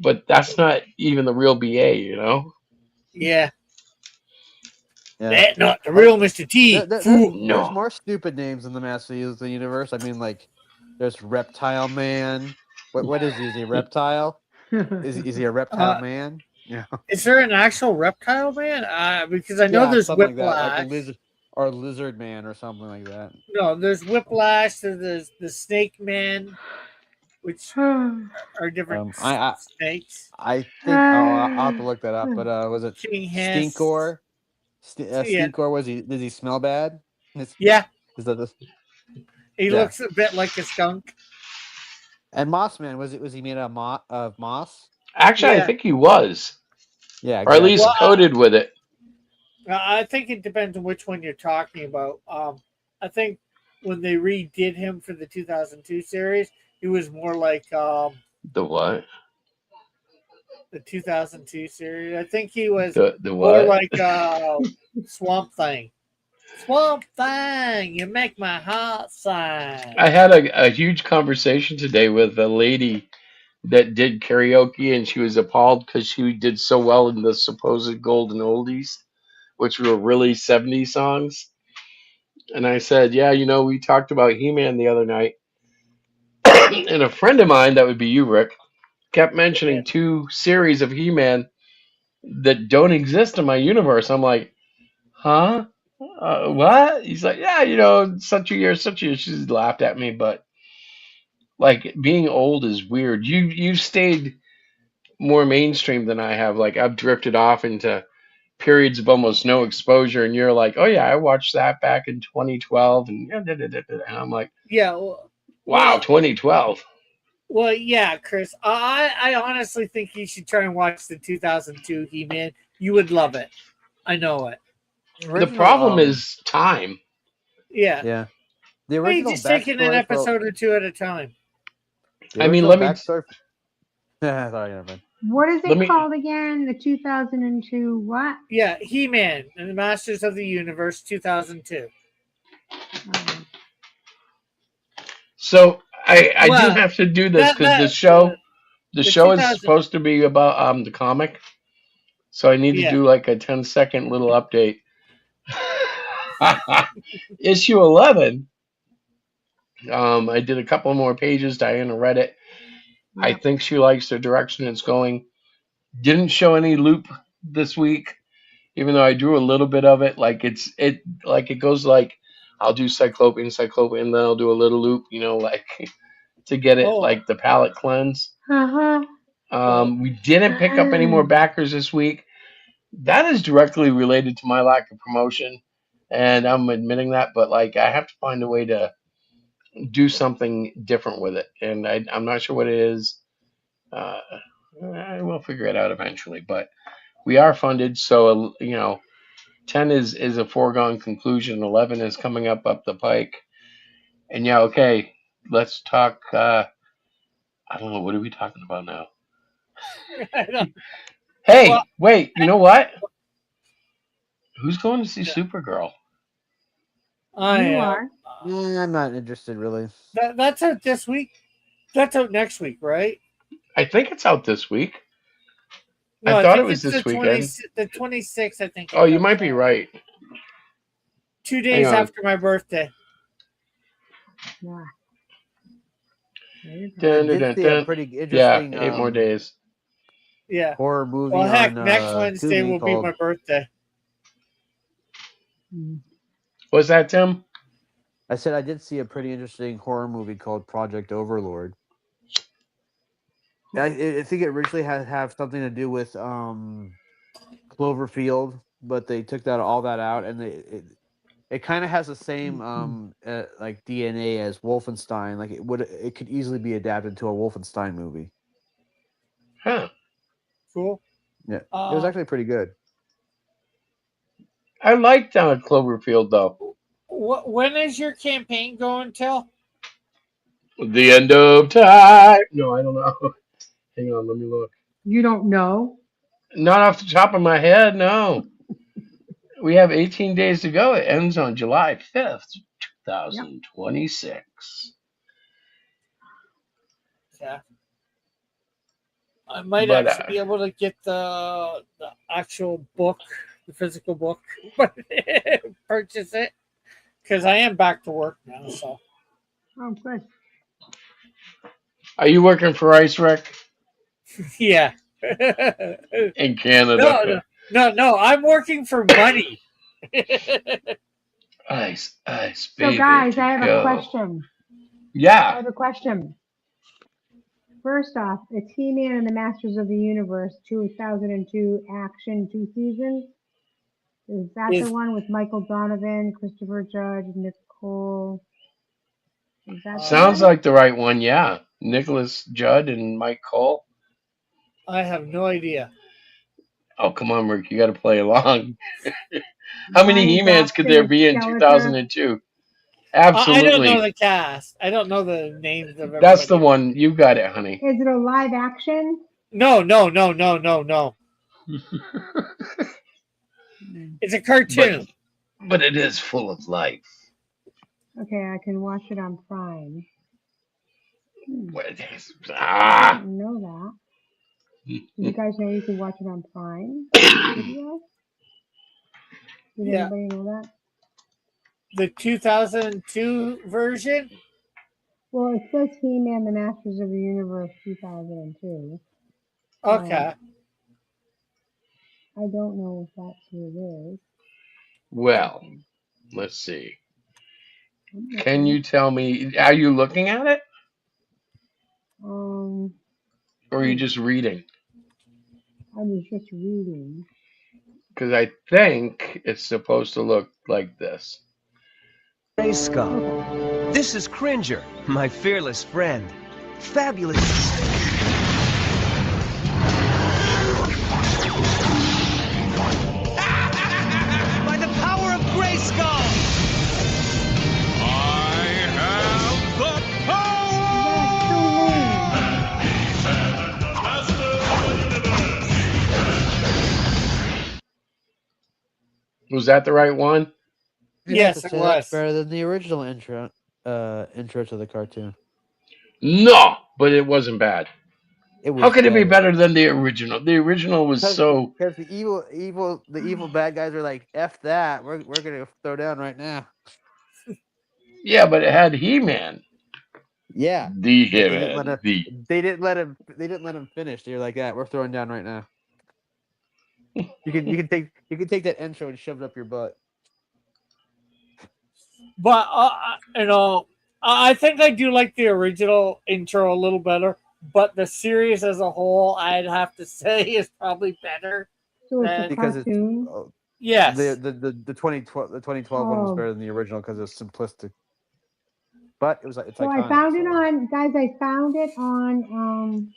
But that's not even the real BA. Yeah. Yeah. That not the real Mr. T, fool. There's more stupid names in the Masters of the Universe. I mean, like, there's Reptile Man. What is he? Is he a reptile? Is he a reptile man? Yeah. Is there an actual reptile man? Because I know Yeah, there's something like that, Whiplash. like a lizard or Lizard Man or something like that. No, there's Whiplash. There's the Snake Man, which are different snakes. I think I'll have to look that up. But was it King Hess. Stinkor? Yeah. Stinkor does he smell bad? Yeah. Is that this? He looks a bit like a skunk. And Mossman was he made of moss? Actually, I think he was. Yeah, or at least coated with it. I think it depends on which one you're talking about. I think when they redid him for the 2002 series, he was more like The what? the 2002 series. I think he was The more what? like Swamp Thing. Swamp Thing, you make my heart sing. I had a huge conversation today with a lady that did karaoke, and she was appalled because she did so well in the supposed golden oldies, which were really 70s songs. And I said, yeah, we talked about He-Man the other night, and a friend of mine, that would be you, Rick, kept mentioning two series of He-Man that don't exist in my universe. I'm like, huh? What? He's like, yeah, such a year, such a year. She just laughed at me, but like being old is weird. You've stayed more mainstream than I have. Like I've drifted off into periods of almost no exposure, and you're like, oh yeah, I watched that back in 2012, and and I'm like, Yeah. wow, 2012. Well, yeah, Chris. I honestly think you should try and watch the 2002 He-Man. You would love it. I know it. The problem is time. Yeah. Yeah. The Well, you original just taking an backstory episode or two at a time. I mean, let me. Backstory. Sorry, never mind. What is it called again? The 2002 what? Yeah, He-Man and the Masters of the Universe 2002. So I do have to do this because the show is supposed to be about the comic. So I need to do like a 10-second little update. Issue 11. I did a couple more pages. Diana read it. I think she likes the direction it's going. Didn't show any loop this week, even though I drew a little bit of it. Like it goes like I'll do Cyclopian, then I'll do a little loop, like to get it like the palette cleanse. We didn't pick up any more backers this week. That is directly related to my lack of promotion, and I'm admitting that. But like, I have to find a way to do something different with it, and I'm not sure what it is. I will figure it out eventually, but we are funded, so 10 is a foregone conclusion. 11 is coming up the pike, and okay, let's talk. I don't know, what are we talking about now? Hey, wait, you know what? Who's going to see Supergirl? I are. I'm not interested, really. That's out this week. That's out next week, right? I think it's out this week. No, I thought it was this weekend. The 26th, I think. Oh, you might be right. 2 days after my birthday. Yeah. I did see a pretty interesting. 8 more days. Yeah. Horror movie. Well, heck, on, next Wednesday will be my birthday. What's that, Tim? I said I did see a pretty interesting horror movie called Project Overlord. I think it originally had to have something to do with Cloverfield, but they took all that out, and it kind of has the same like DNA as Wolfenstein. Like it could easily be adapted to a Wolfenstein movie. Huh. Cool. Yeah, it was actually pretty good. I liked Cloverfield though. When is your campaign going till? The end of time. No, I don't know. Hang on, let me look. You don't know? Not off the top of my head, no. We have 18 days to go. It ends on July 5th, 2026. Yeah. I might But actually be able to get the actual book, the physical book, but purchase it because I am back to work now. So. Oh, good. are you working for Ice Rec Yeah. in Canada? No. I'm working for money. Ice, So, baby, guys, to I have go. a question. Yeah. I have a question. First off, it's He-Man and the Masters of the Universe 2002 Action 2 Seasons. Is that the one with Michael Donovan, Christopher Judge, Nicole? Is that Sounds like the right one, yeah. Nicholas Judd and Mike Cole. I have no idea. Oh, come on, Rick. You got to play along. How many He-Mans could there be in 2002? I don't know Absolutely. the cast. I don't know the names of everybody. That's the one. You got it, honey. Is it a live action? No. It's a cartoon. But it is full of life. Okay, I can watch it on Prime. Ah. I didn't know that. Did you guys know you could watch it on Prime Video? Did anybody know that? The 2002 version? Well, it says He-Man, the Masters of the Universe 2002. Okay. I don't know if that's who it is. Well, let's see. Can you tell me? Are you looking at it? Or are you just reading? I was just reading. Because I think it's supposed to look like this. Hey, Scum. This is Cringer, my fearless friend. Fabulous. By the power of Grayskull! I have the Was that the right one? Yes, it was. That's better than the original intro to the cartoon. No, but it wasn't bad. How could it be better than the original? The original was so. Because the evil bad guys are like, F that. We're gonna throw down right now. Yeah, but it had He-Man. Yeah. The But He-Man. they didn't let him finish. They're like that. We're throwing down right now. You can take that intro and shove it up your butt. But I think I do like the original intro a little better. But the series as a whole, I'd have to say, is probably better. So it's a cartoon? Yes. The 2012 one was better than the original because it was simplistic. But it's So iconic. I found it on, guys. I found it on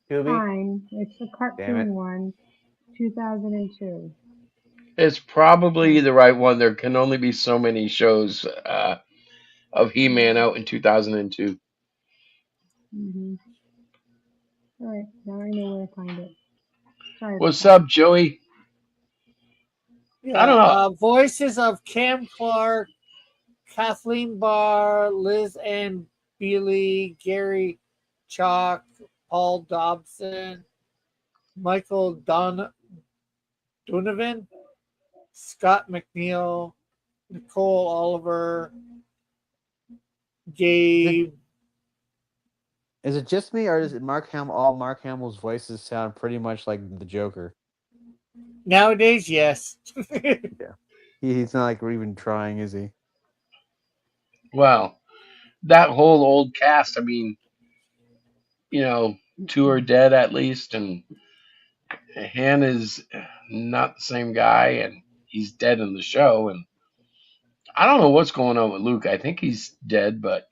Tubi? Prime. It's the cartoon one, 2002. It's probably the right one. There can only be so many shows of He-Man out in 2002. Mm-hmm. All right, now I know where to find it. Sorry. What's up, Joey? Yeah, I don't know. Voices of Cam Clark, Kathleen Barr, Liz Ann Bealey, Gary Chalk, Paul Dobson, Michael Donovan, Scott McNeil, Nicole Oliver, Gabe. Is it just me, or is it all Mark Hamill's voices sound pretty much like the Joker? Nowadays, yes. Yeah. He's not like even trying, is he? Well, that whole old cast, I mean, two are dead at least, and Han is not the same guy, and he's dead in the show. And I don't know what's going on with Luke. I think he's dead, but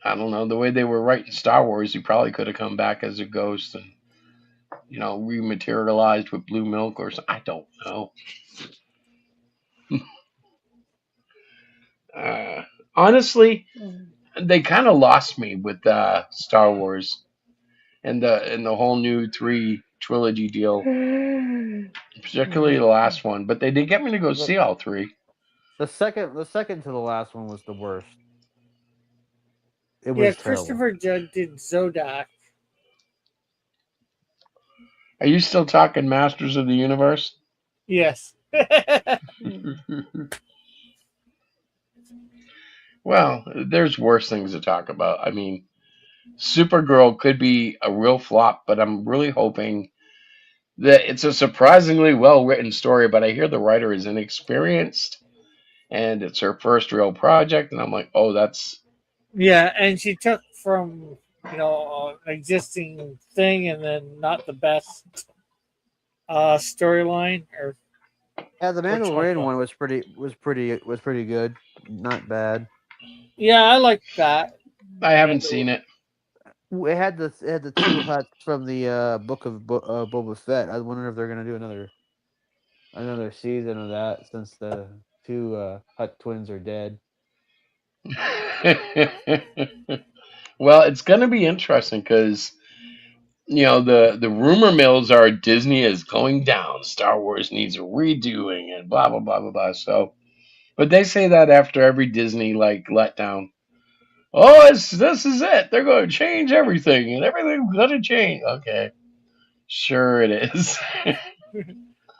I don't know. The way they were writing Star Wars, he probably could have come back as a ghost and rematerialized with blue milk or something. I don't know. Uh, honestly, they kind of lost me with Star Wars and the whole new three trilogy deal, particularly the last one. But they did get me to go see all three. The second to the last one was the worst. It Yeah, was terrible. Christopher Judd did Zodak. Are you still talking Masters of the Universe? Yes. Well, there's worse things to talk about. I mean, Supergirl could be a real flop, but I'm really hoping that it's a surprisingly well written story. But I hear the writer is inexperienced and it's her first real project. And I'm like, oh, that's. Yeah, and she took from, an existing thing and then not the best storyline. Or Yeah, the Mandalorian one was pretty good. Not bad. yeah, I like that. I haven't seen it. It had the two huts from the book of Boba Fett. I wonder if they're gonna do another season of that since the two Hutt twins are dead. Well, it's going to be interesting because the rumor mills are Disney is going down, Star Wars needs a redoing, and blah blah blah blah blah. So, but they say that after every Disney letdown. Oh, this is it. They're going to change everything, and everything's going to change. Okay, sure it is.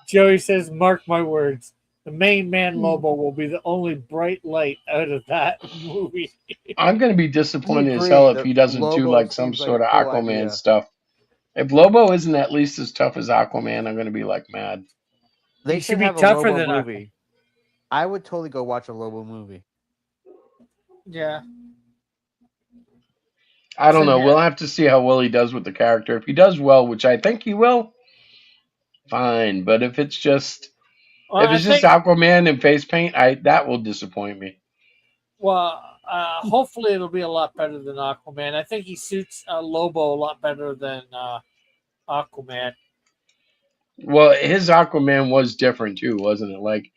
Joey says, "Mark my words, the main man Lobo will be the only bright light out of that movie." I'm going to be disappointed as hell if he doesn't do like some sort of Aquaman stuff. If Lobo isn't at least as tough as Aquaman, I'm going to be like mad. They should be tougher than movie. I would totally go watch a Lobo movie. Yeah. I don't know. We'll have to see how well he does with the character. If he does well, which I think he will, fine. But if it's just Aquaman and face paint, that will disappoint me. Well, hopefully it'll be a lot better than Aquaman. I think he suits Lobo a lot better than Aquaman. Well, his Aquaman was different too, wasn't it? Like,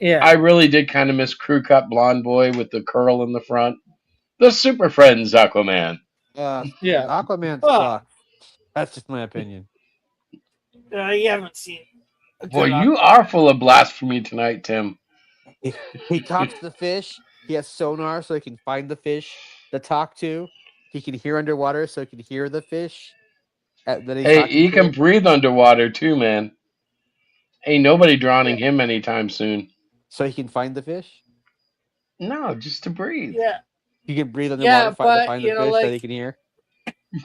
yeah, I really did kind of miss crew cut blonde boy with the curl in the front. The Super Friends Aquaman. Yeah, Aquaman sucks. That's just my opinion. You haven't seen. Boy, you are full of blasphemy tonight, Tim. He talks to the fish. He has sonar so he can find the fish to talk to. He can hear underwater so he can hear the fish. He can breathe underwater too, man. Ain't nobody drowning him anytime soon. So he can find the fish? No, just to breathe. Yeah. He can breathe underwater to find the fish that he can hear?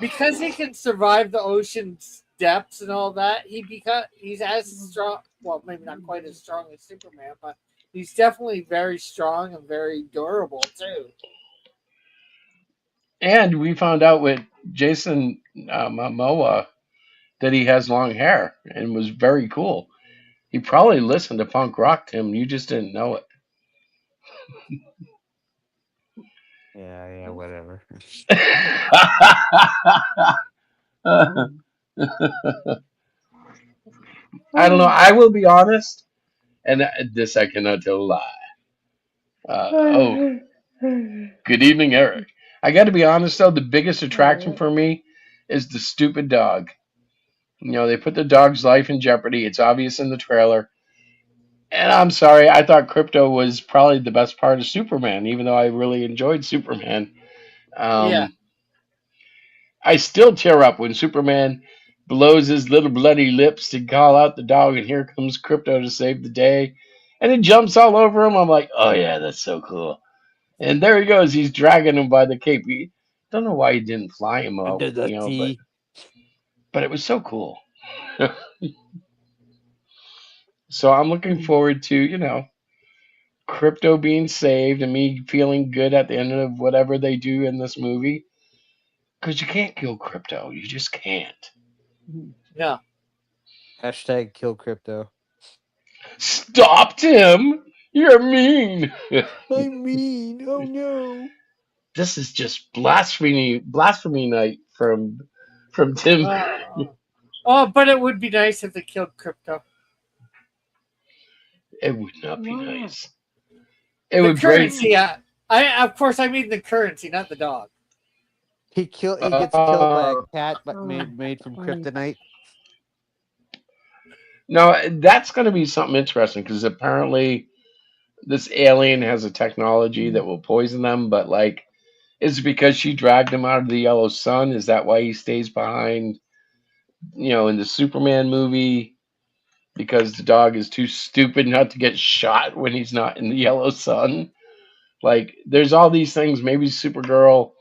Because he can survive the ocean's depths and all that, he's as strong. Well, maybe not quite as strong as Superman, but he's definitely very strong and very durable too. And we found out with Jason Momoa that he has long hair and was very cool. He probably listened to punk rock, Tim. You just didn't know it. Yeah, whatever. I don't know. I will be honest, and this I cannot tell a lie. Good evening, Eric. I got to be honest though. The biggest attraction for me is the stupid dog. They put the dog's life in jeopardy. It's obvious in the trailer. And I'm sorry, I thought Crypto was probably the best part of Superman, even though I really enjoyed Superman. Yeah. I still tear up when Superman blows his little bloody lips to call out the dog, and here comes Crypto to save the day. And it jumps all over him. I'm like, oh yeah, that's so cool. And there he goes. He's dragging him by the cape. Don't know why he didn't fly him out, but it was so cool. So I'm looking forward to, Crypto being saved and me feeling good at the end of whatever they do in this movie. Because you can't kill crypto. You just can't. No. Hashtag kill crypto. Stop, Tim! You're mean! I mean, oh no. This is just blasphemy night from Tim. Oh, but it would be nice if they killed crypto. It would not be Wow. nice. It The would break. currency, I of course I mean the currency, not the dog. He gets killed by a Uh, cat, but Oh, made from funny. kryptonite. no, that's going to be something interesting because apparently this alien has a technology that will poison them. But like, is it because she dragged him out of the yellow sun? Is that why he stays behind? In the Superman movie, because the dog is too stupid not to get shot when he's not in the yellow sun. Like, there's all these things. Maybe Supergirl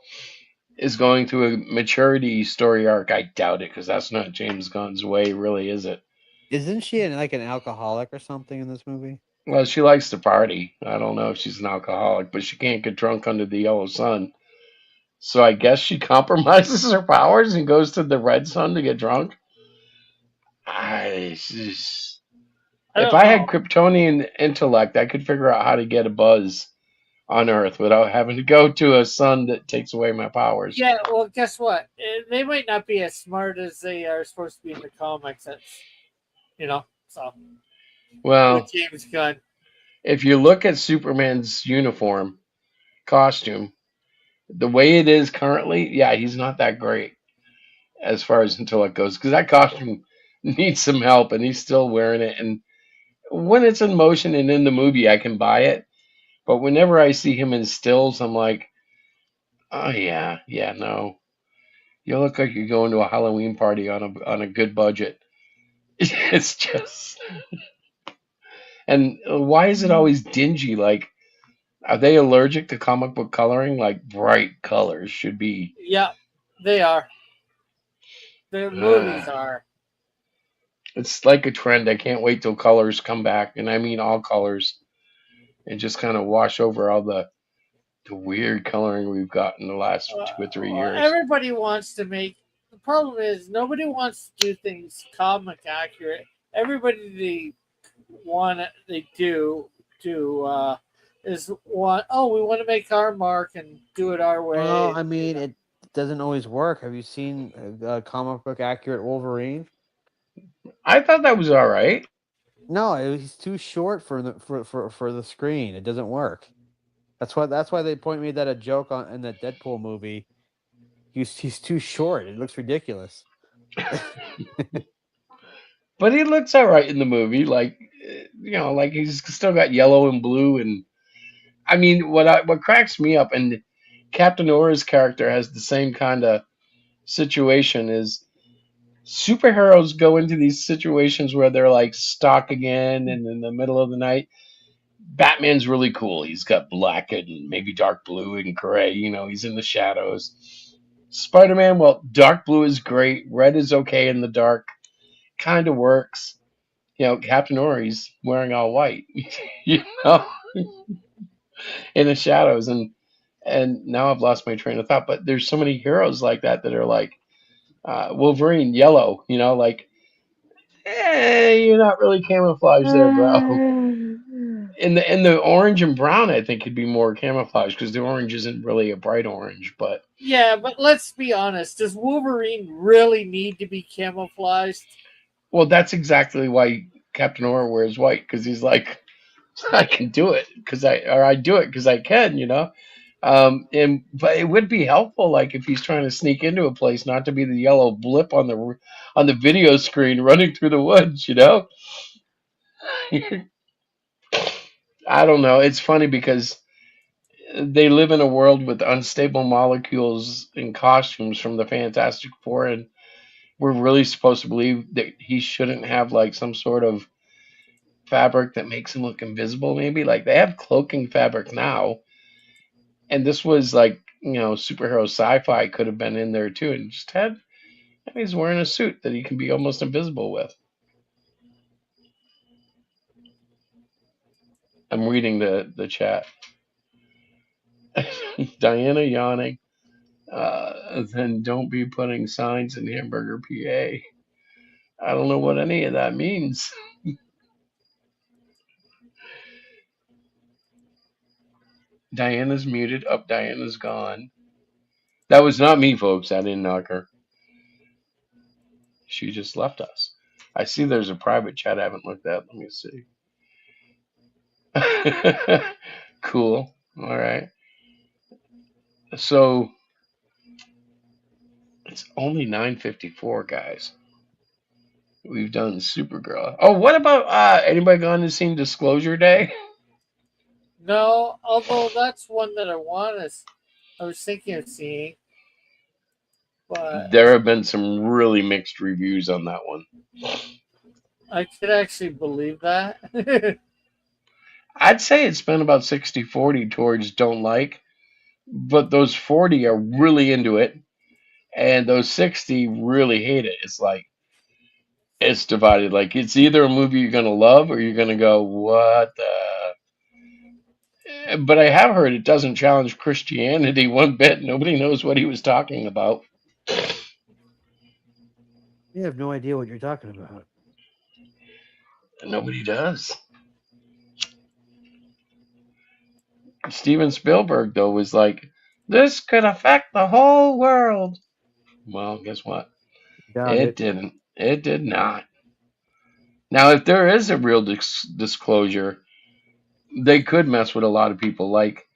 is going through a maturity story arc. I doubt it because that's not James Gunn's way, really, is it? Isn't she like an alcoholic or something in this movie? Well, she likes to party. I don't know if she's an alcoholic, but she can't get drunk under the yellow sun. So I guess she compromises her powers and goes to the red sun to get drunk. I, I if don't I had know. Kryptonian intellect, I could figure out how to get a buzz on Earth without having to go to a sun that takes away my powers. Yeah, well, guess what? They might not be as smart as they are supposed to be in the comics. So Well, with James Gunn. if you look at Superman's uniform costume, the way it is currently, yeah, he's not that great as far as intellect goes because that costume needs some help and he's still wearing it. And when it's in motion and in the movie, I can buy it. But whenever I see him in stills, I'm like, oh yeah, yeah, no. You look like you're going to a Halloween party on a good budget. It's just, and why is it always dingy? Like, are they allergic to comic book coloring? Like, bright colors should be. Yeah, they are. The movies are. It's like a trend. I can't wait till colors come back, and I mean all colors, and just kind of wash over all the weird coloring we've got in the last 2 or 3 years. Everybody wants to make. The problem is nobody wants to do things comic accurate. Everybody they do is want. Oh, we want to make our mark and do it our way. Well, I mean, it doesn't always work. Have you seen a comic book accurate Wolverine? I thought that was all right. No, he's too short for the screen. It doesn't work. That's why they made that a joke in that Deadpool movie. He's too short. It looks ridiculous. But he looks all right in the movie. Like, like he's still got yellow and blue. And I mean, what cracks me up, and Captain Aura's character has the same kind of situation, is superheroes go into these situations where they're like stuck again and in the middle of the night. Batman's really cool. He's got black and maybe dark blue and gray. He's in the shadows. Spider-Man, well, dark blue is great. Red is okay in the dark. Kind of works. Captain Ori's wearing all white, you know, in the shadows. And now I've lost my train of thought. But there's so many heroes like that are like Wolverine, yellow. Like, you're not really camouflaged there, bro. In the orange and brown, I think could be more camouflage because the orange isn't really a bright orange. But Yeah, but let's be honest. Does Wolverine really need to be camouflaged? well, that's exactly why Captain Aura wears white because he's like, I can do it I do it because I can. But it would be helpful, like if he's trying to sneak into a place, not to be the yellow blip on the video screen running through the woods. I don't know. It's funny because they live in a world with unstable molecules and costumes from the Fantastic Four, and we're really supposed to believe that he shouldn't have like some sort of fabric that makes him look invisible. Maybe like they have cloaking fabric now, and this was like superhero sci-fi could have been in there too, and just had he's wearing a suit that he can be almost invisible with. I'm reading the chat. Diana yawning. Then don't be putting signs in Hamburger, PA. I don't know what any of that means. Diana's muted. Up, Diana's gone. That was not me, folks. I didn't knock her. She just left us. I see there's a private chat I haven't looked at. Let me see. Cool. All right. So it's only 9:54, guys. We've done Supergirl. Oh, what about anybody gone and seen Disclosure Day? No, although that's one that I was thinking of seeing, but There have been some really mixed reviews on that one. I could actually believe that. I'd say it's been about 60-40 towards don't like, but those 40 are really into it, and those 60 really hate it. It's like it's divided. Like it's either a movie you're gonna love or you're gonna go, what the. But I have heard it doesn't challenge Christianity one bit. Nobody knows what he was talking about. You have no idea what you're talking about. Nobody does. Steven Spielberg, though, was like, this could affect the whole world. Well, guess what? Doubt It it. didn't. It did not. Now, if there is a real disclosure, they could mess with a lot of people. Like,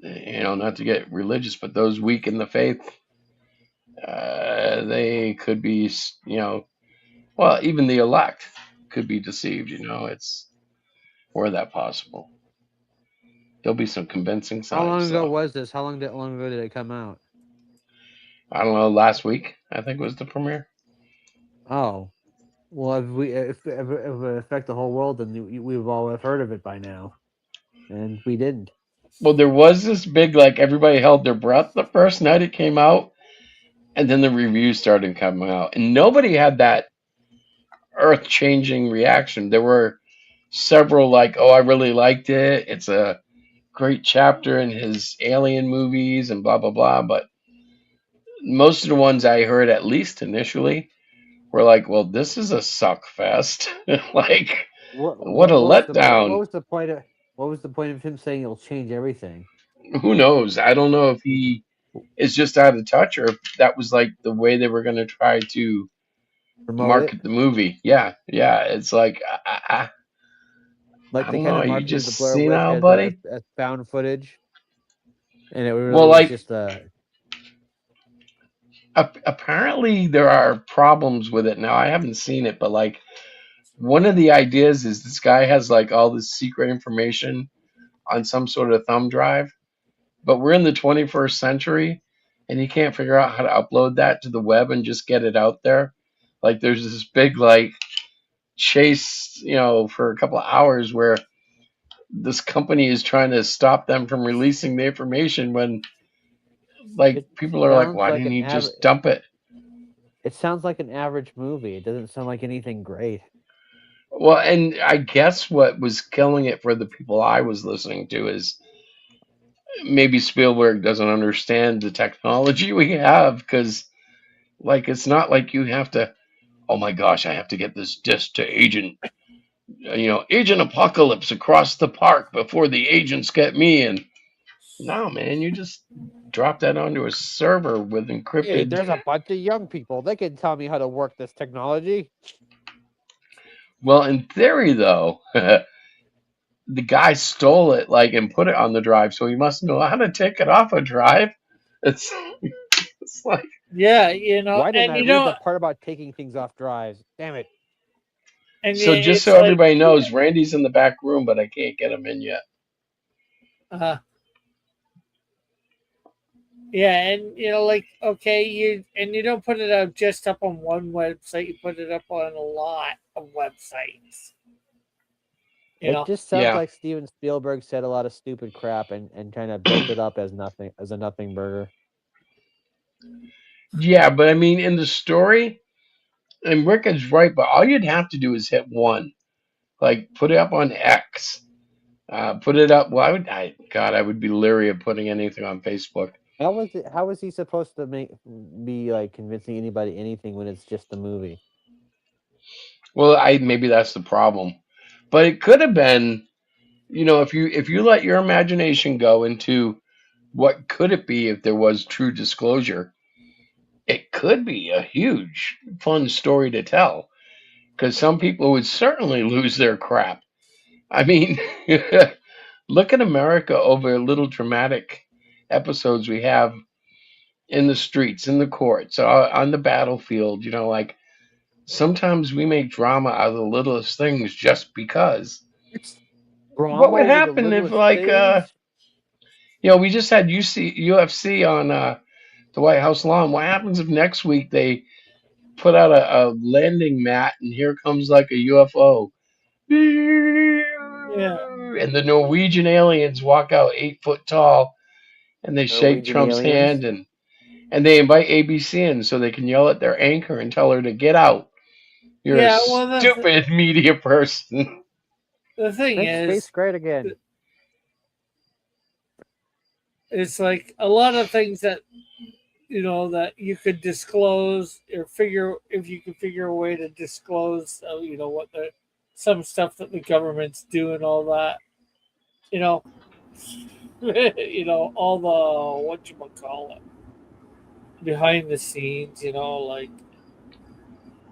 not to get religious, but those weak in the faith, they could be, well, even the elect could be deceived. It's where that possible. There'll be some convincing signs. How long ago was this? How long ago did it come out? I don't know. Last week, I think, was the premiere. Oh, well, if it would affect the whole world, then we've all have heard of it by now, and we didn't. Well, there was this big, like, everybody held their breath the first night it came out, and then the reviews started coming out, and nobody had that earth-changing reaction. There were several like, oh, I really liked it. It's a great chapter in his Alien movies and blah, blah, blah. But most of the ones I heard, at least initially, were like, well, this is a suck fest. Like, what a letdown. What was the point of him saying it'll change everything? Who knows? I don't know if he is just out of touch or if that was like the way they were going to try to market the movie. Yeah. It's like, like I they don't kind know. of You marketed just the Blair see Witch now, buddy. as found footage, and it really Well, was like, just apparently there are problems with it now. I haven't seen it, but like one of the ideas is this guy has like all this secret information on some sort of thumb drive, but we're in the 21st century and he can't figure out how to upload that to the web and just get it out there. Like there's this big like chase, for a couple of hours where this company is trying to stop them from releasing the information when like people are like, why didn't you just dump it? It sounds like an average movie. It doesn't sound like anything great. Well, and I guess what was killing it for the people I was listening to is maybe Spielberg doesn't understand the technology we have because, like, it's not like you have to, oh my gosh, I have to get this disc to Agent Apocalypse across the park before the agents get me. And no, man, you just drop that onto a server with encrypted. Hey, there's a bunch of young people. They can tell me how to work this technology. Well, in theory, though, the guy stole it, like, and put it on the drive, so he must know how to take it off a drive. It's like, yeah, Why didn't I read the part about taking things off drives? Damn it! And so just so everybody knows, Randy's in the back room, but I can't get him in yet. Yeah, and okay, you don't put it up just up on one website, you put it up on a lot of websites. It just sounds like Steven Spielberg said a lot of stupid crap and kind of built it up as a nothing burger. Yeah, but I mean, in the story, and Rick is right, but all you'd have to do is hit one, like put it up on X, put it up. Well, I would be leery of putting anything on Facebook. How was he supposed to be like convincing anybody anything when it's just a movie? Well, I maybe that's the problem, but it could have been. If you let your imagination go into what could it be if there was true disclosure, it could be a huge fun story to tell. Because some people would certainly lose their crap. I mean, look at America over little dramatic episodes we have in the streets, in the courts, on the battlefield. Like sometimes we make drama out of the littlest things just because. What Drama would over the happen if, littlest like, things. we just had UFC on the White House lawn? What happens if next week they put out a landing mat and here comes like a UFO? Yeah. And the Norwegian aliens walk out 8 foot tall and they shake Norwegian Trump's aliens. hand and they invite ABC in so they can yell at their anchor and tell her to get out. You're a Yeah. Well, stupid media person. the thing Make space is, great again. it's like a lot of things that that you could disclose or figure if you could figure a way to disclose what the some stuff that the government's do and all that you know all the what you call it behind the scenes like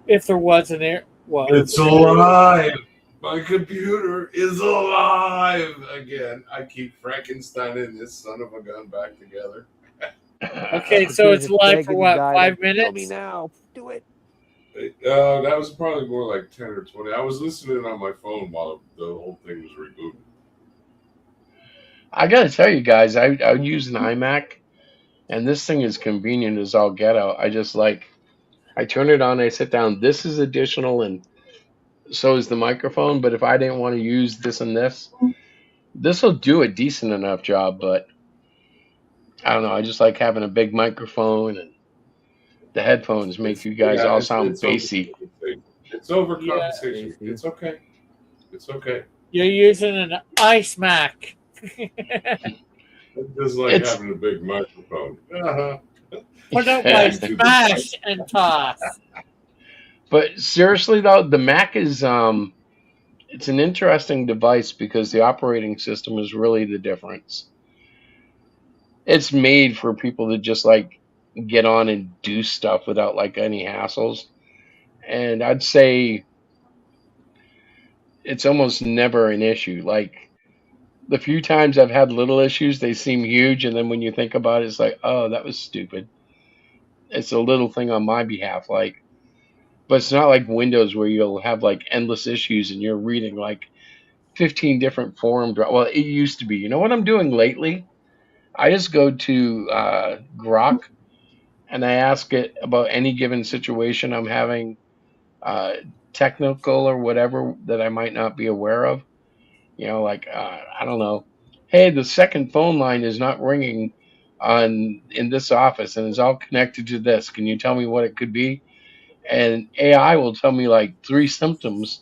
if there was an air It's alive. My computer is alive again. I keep Frankensteining this son of a gun back together. okay, so it's live for what, 5 minutes? Tell me now. Do it. That was probably more like 10 or 20. I was listening on my phone while the whole thing was rebooting. I gotta tell you guys, I use an iMac, and this thing is convenient as all get out. I turn it on, I sit down. This is additional, and so is the microphone. But if I didn't want to use this and this will do a decent enough job. But I don't know. I just like having a big microphone, and the headphones make you guys all sound bassy. It's overcompensation. Yeah. It's okay. It's okay. You're using an ice Mac. It's just like having a big microphone. Put up my smash and toss. But seriously though, the Mac is it's an interesting device because the operating system is really the difference. It's made for people to just like get on and do stuff without like any hassles. And I'd say it's almost never an issue. Like the few times I've had little issues, they seem huge, and then when you think about it, it's like, oh, that was stupid. It's a little thing on my behalf, like, but it's not like Windows where you'll have like endless issues and you're reading like 15 different forums. Well, it used to be. You know what I'm doing lately? I just go to Grok and I ask it about any given situation I'm having, technical or whatever that I might not be aware of. Like I don't know. Hey, the second phone line is not ringing in this office, and it's all connected to this. Can you tell me what it could be? And AI will tell me like 3 symptoms,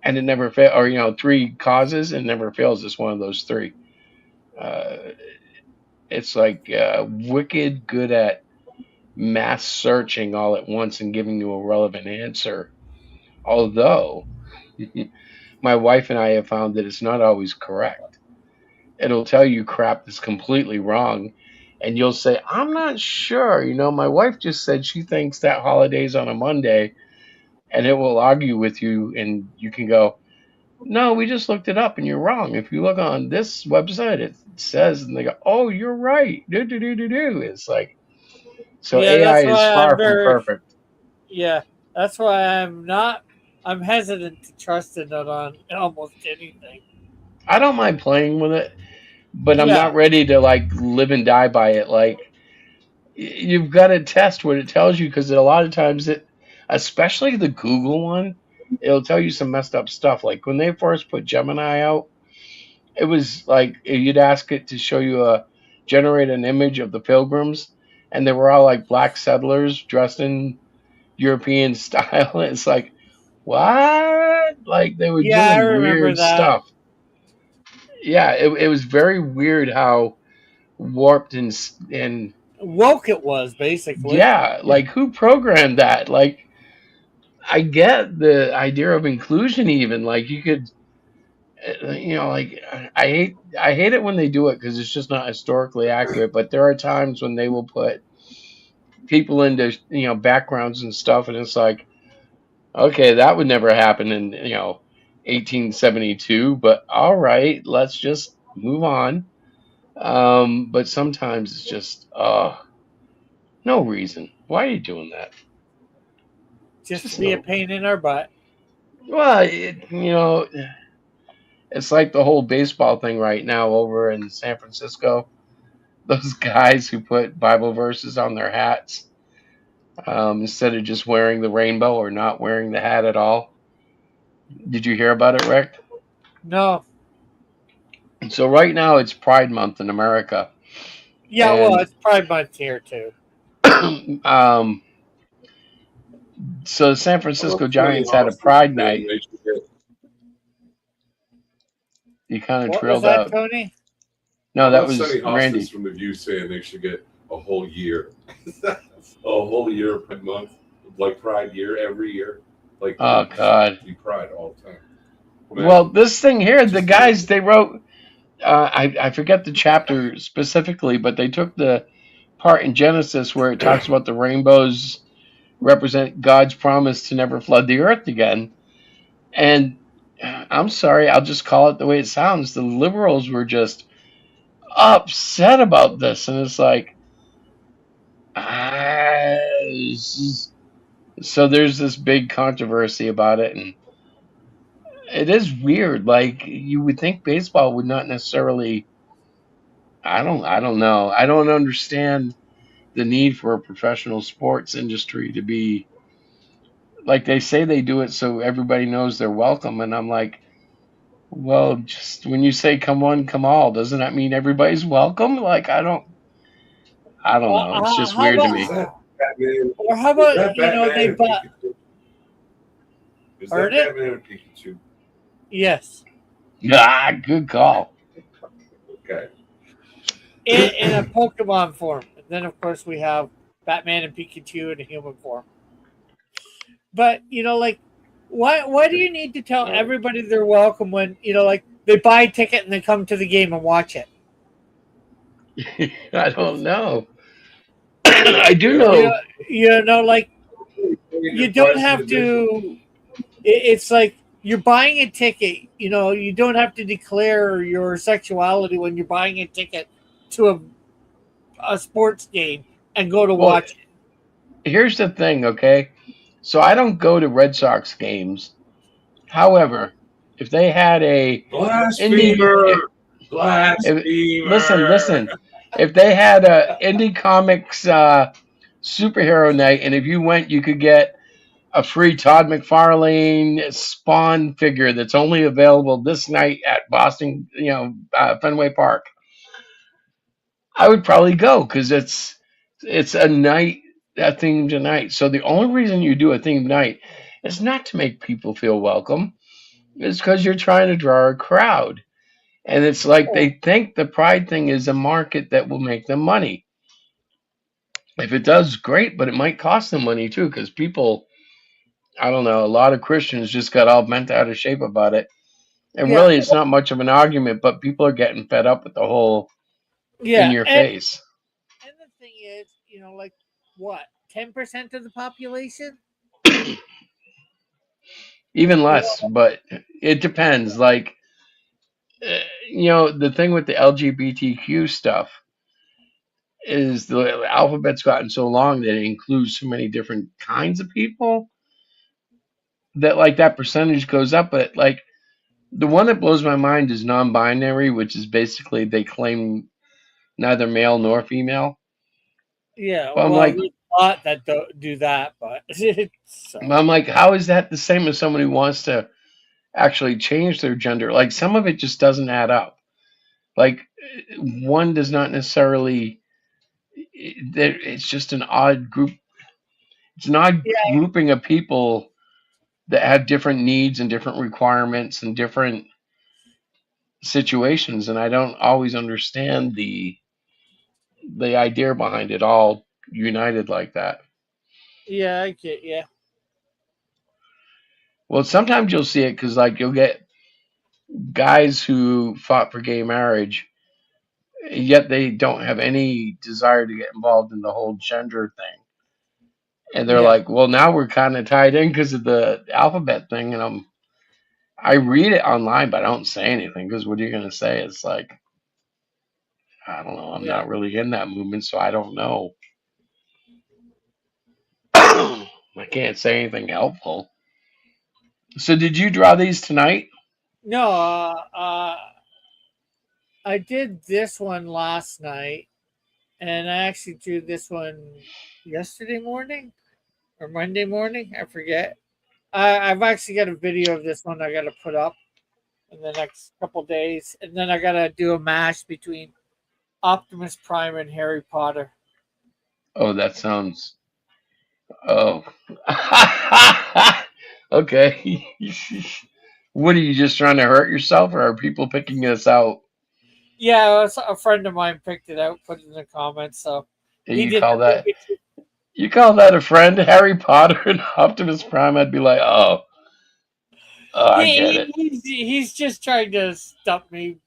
and it never fails, or 3 causes, and never fails. It's one of those 3. Uh, it's like wicked good at mass searching all at once and giving you a relevant answer. Although my wife and I have found that it's not always correct. It'll tell you crap that's completely wrong. And you'll say, I'm not sure. My wife just said she thinks that holiday's on a Monday. And it will argue with you. And you can go, no, we just looked it up and you're wrong. If you look on this website, it says, and they go, oh, you're right. It's like, so yeah, AI that's is why far I'm from perfect. Yeah, that's why I'm hesitant to trust it on almost anything. I don't mind playing with it, but I'm Yeah. not ready to like live and die by it. Like you've got to test what it tells you because a lot of times especially the Google one, it'll tell you some messed up stuff. Like when they first put Gemini out, it was like you'd ask it to show you generate an image of the pilgrims, and they were all like black settlers dressed in European style. It's like, what? Like they were Yeah, I doing remember weird that. stuff. Yeah, it was very weird how warped and Woke it was basically. yeah, like who programmed that? Like I get the idea of inclusion, even like you could, like I hate it when they do it because it's just not historically accurate. But there are times when they will put people into backgrounds and stuff, and it's like, okay, that would never happen in 1872, but all right, let's just move on. But sometimes it's just no reason. Why are you doing that? Just to Just be a no. pain in our butt. Well, it's like the whole baseball thing right now over in San Francisco. Those guys who put Bible verses on their hats instead of just wearing the rainbow or not wearing the hat at all. Did you hear about it, Rick? No. So right now it's Pride Month in America, Yeah, well, and it's Pride Month here too. um, so the San How about Francisco Sunny Giants had a Hostel Pride saying night. they should get? You kind of What was trailed that, out. Tony? No, How that about was Sunny Hostas Randy. from The View saying they should get a whole year, a whole year per month, like Pride year every year, like Oh God. be Pride all the time. Imagine. Well, this thing here, the Just guys they wrote. I forget the chapter specifically, but they took the part in Genesis where it talks about the rainbows represent God's promise to never flood the earth again. And I'm sorry, I'll just call it the way it sounds. The liberals were just upset about this, and it's like, ah, so there's this big controversy about it, and it is weird. Like you would think baseball would not necessarily. I don't know. I don't understand the need for a professional sports industry to be like they say they do it so everybody knows they're welcome, and I'm like, well, just when you say come one, come all, doesn't that mean everybody's welcome? Like I don't Well, know. It's just how weird to about, me. Batman? or how Is about that Batman they and bought? Pikachu? Is Heard that it? Batman and Pikachu? Yes. Good call. Okay. In a Pokemon form, and then of course we have Batman and Pikachu in a human form. But like, why do you need to tell everybody they're welcome when like they buy a ticket and they come to the game and watch it? I don't know. I do Yeah. know. Like you don't have to. It's like you're buying a ticket. You don't have to declare your sexuality when you're buying a ticket to a sports game and go to Well, watch it. here's the thing, okay? So I don't go to Red Sox games. However, if they had a indie, Blasphemer! listen, if they had a indie comics superhero night, and if you went, you could get a free Todd McFarlane Spawn figure that's only available this night at Boston, Fenway Park. I would probably go because it's a night, a themed night. So the only reason you do a themed night is not to make people feel welcome. It's because you're trying to draw a crowd. And it's like they think the pride thing is a market that will make them money. If it does, great, but it might cost them money too, because people, I don't know, a lot of Christians just got all bent out of shape about it. And Yeah, really, it's not much of an argument, but people are getting fed up with the whole in yeah, your and face. the thing is, like what 10% of the population? Even You less, know, but it depends. Like, the thing with the LGBTQ stuff is the alphabet's gotten so long that it includes so many different kinds of people that like that percentage goes up. But like the one that blows my mind is non-binary, which is basically they claim neither male nor female. yeah. But I'm Well, like, there's a lot that do that, but so how is that the same as somebody who wants to actually change their gender? Like some of it just doesn't add up. Like one does not necessarily. It's just an odd group. It's an odd yeah, grouping of people that have different needs and different requirements and different situations, and I don't always understand the idea behind it all united like that. Yeah, I get. Yeah. Well, sometimes you'll see it because like you'll get guys who fought for gay marriage, yet they don't have any desire to get involved in the whole gender thing. And they're Yeah. like, well, now we're kind of tied in because of the alphabet thing. And I read it online, but I don't say anything because what are you going to say? It's like, I don't know. I'm Yeah. not really in that movement, so I don't know. I can't say anything helpful. So, did you draw these tonight? No. I did this one last night, and I actually drew this one yesterday morning or Monday morning. I forget. I've actually got a video of this one I got to put up in the next couple days, and then I got to do a mash between Optimus Prime and Harry Potter. Oh, that sounds. Oh. Okay. What are you just trying to hurt yourself, or are people picking this out? Yeah, a friend of mine picked it out, put it in the comments. So And he you did call the that you call that a friend? Harry Potter and Optimus Prime? I'd be like, oh, I get it. he's just trying to stump me,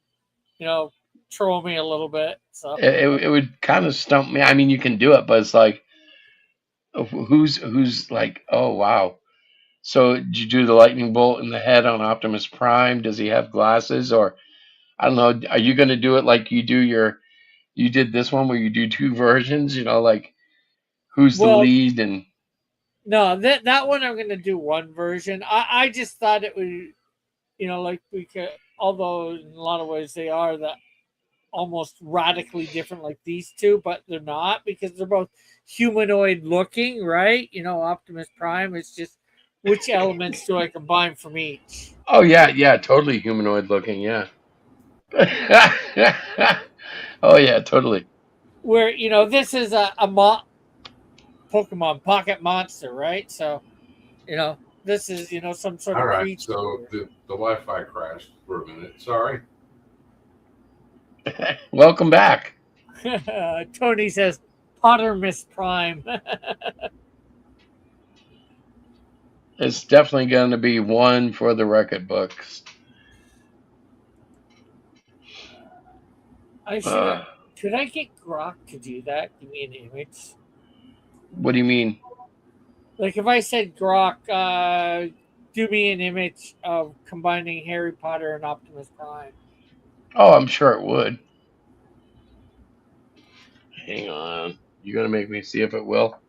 troll me a little bit. So It would kind of stump me. I mean, you can do it, but it's like, who's like, oh wow. So did you do the lightning bolt in the head on Optimus Prime? Does he have glasses, or I don't know? Are you going to do it like you did this one where you do two versions? Like who's the well, lead and no, that one I'm gonna do one version. I just thought it would, like we could, although in a lot of ways they are that almost radically different like these two, but they're not because they're both humanoid looking, right? Optimus Prime is just which elements do I combine from each? oh yeah, totally humanoid looking, yeah. Oh yeah, totally. Where this is Pokemon Pocket Monster, right? So this is some sort All of right. creature. So the Wi-Fi crashed for a minute. Sorry. Welcome back. Tony says Pottermus Prime. It's definitely going to be one for the record books. I should have. Could I get Grok to do that? Give me an image. What do you mean? Like if I said Grok, do me an image of combining Harry Potter and Optimus Prime. Oh, I'm sure it would. Hang on. You're going to make me see if it will?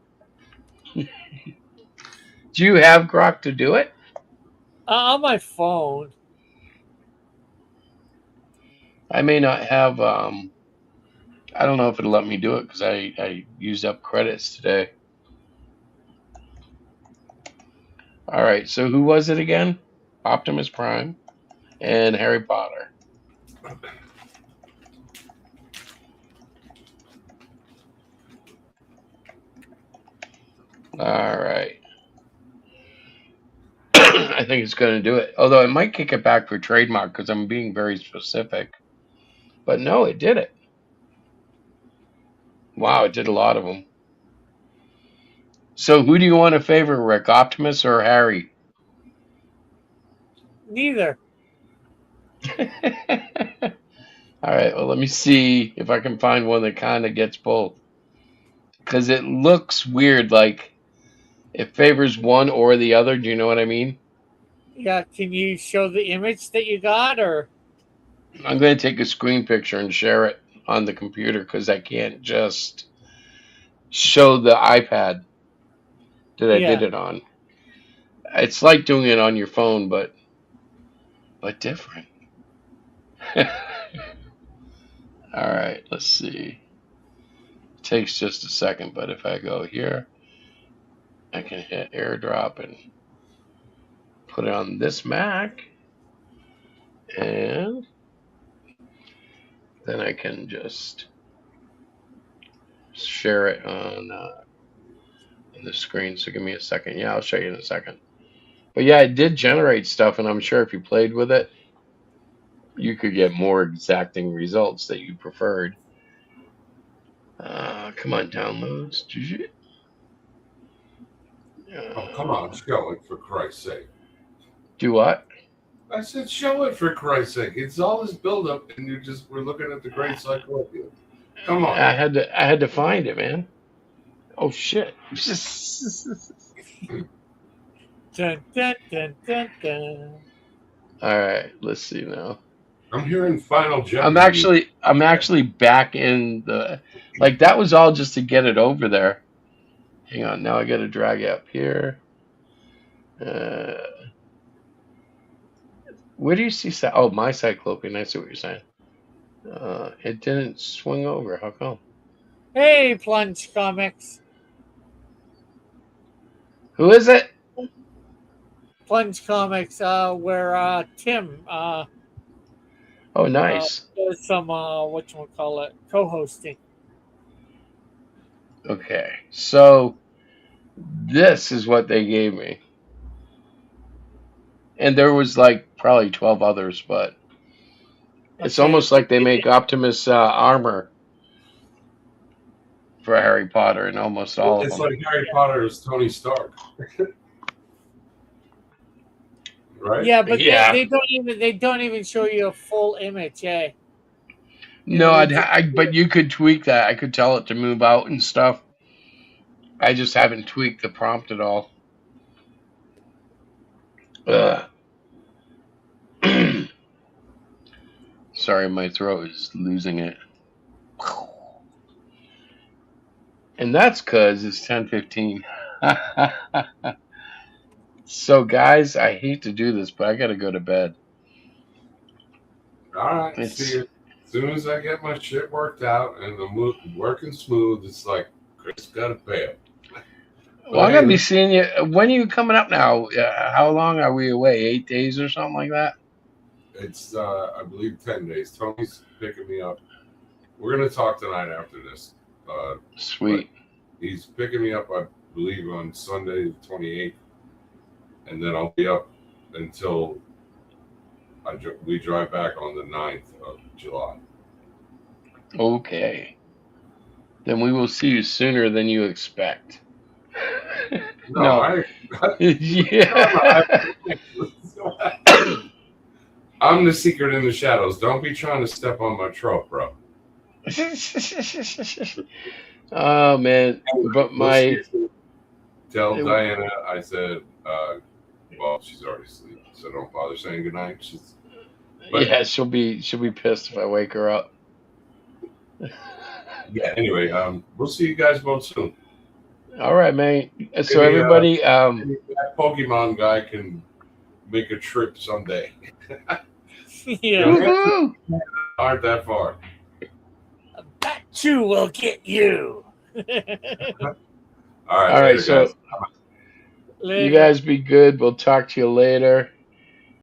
Do you have Grok to do it? On my phone. I may not have. I don't know if it'll let me do it because I used up credits today. All right. So who was it again? Optimus Prime and Harry Potter. All right. I think it's going to do it. Although it might kick it back for trademark because I'm being very specific. But no, it did it. Wow, it did a lot of them. So who do you want to favor, Rick? Optimus or Harry? Neither. All right, well, let me see if I can find one that kind of gets both. Because it looks weird, like it favors one or the other. Do you know what I mean? Yeah, can you show the image that you got, or? I'm going to take a screen picture and share it on the computer because I can't just show the iPad that I did Yeah. it on. It's like doing it on your phone, but different. All right, let's see. It takes just a second, but if I go here, I can hit airdrop and put it on this Mac, and then I can just share it on the screen. So give me a second. Yeah, I'll show you in a second. But yeah, it did generate stuff, and I'm sure if you played with it, you could get more exacting results that you preferred. Come on, downloads. Oh, come on, show it for Christ's sake. Do what? I said, show it for Christ's sake. It's all this buildup, and we're looking at the great Cyclopian. Come on. I had to find it, man. Oh shit. Dun, dun, dun, dun, dun. All right, let's see now. I'm hearing Final Jeopardy. I'm actually back in the, like, that was all just to get it over there. Hang on, now I got to drag it up here. Where do you see oh, my Cyclopian? I see what you're saying. It didn't swing over. How come? Hey, Plunge Comics. Who is it? Plunge Comics, where Tim Oh, nice. does some whatchamacallit, co-hosting. Okay, so this is what they gave me. And there was like probably 12 others, but it's almost like they make Optimus armor for Harry Potter and almost all of It's them. like Harry Potter is Tony Stark. Right? Yeah, but They don't even show you a full image, eh? No, but you could tweak that. I could tell it to move out and stuff. I just haven't tweaked the prompt at all. Sorry, my throat is losing it. And that's because it's 10:15. So, guys, I hate to do this, but I got to go to bed. All right, see you. As soon as I get my shit worked out and the working smooth, it's like Chris got a bail. Well, I'm gonna be seeing you. When are you coming up now? How long are we away? 8 days or something like that? It's I believe 10 days. Tony's picking me up. We're gonna talk tonight after this. Sweet. He's picking me up, I believe, on Sunday the 28th, and then I'll be up until we drive back on the 9th of July. Okay. Then we will see you sooner than you expect. No. Yeah. I'm the secret in the shadows. Don't be trying to step on my trope, bro. Oh man, but tell Diana I said, well, she's already asleep, so don't bother saying goodnight. Yeah, she'll be pissed if I wake her up. Yeah. Anyway, we'll see you guys both soon. All right, man. So everybody, that Pokemon guy can make a trip someday. Yeah. Aren't that far. That too will get you. All right. All right. Later, So guys. you guys be good. We'll talk to you later.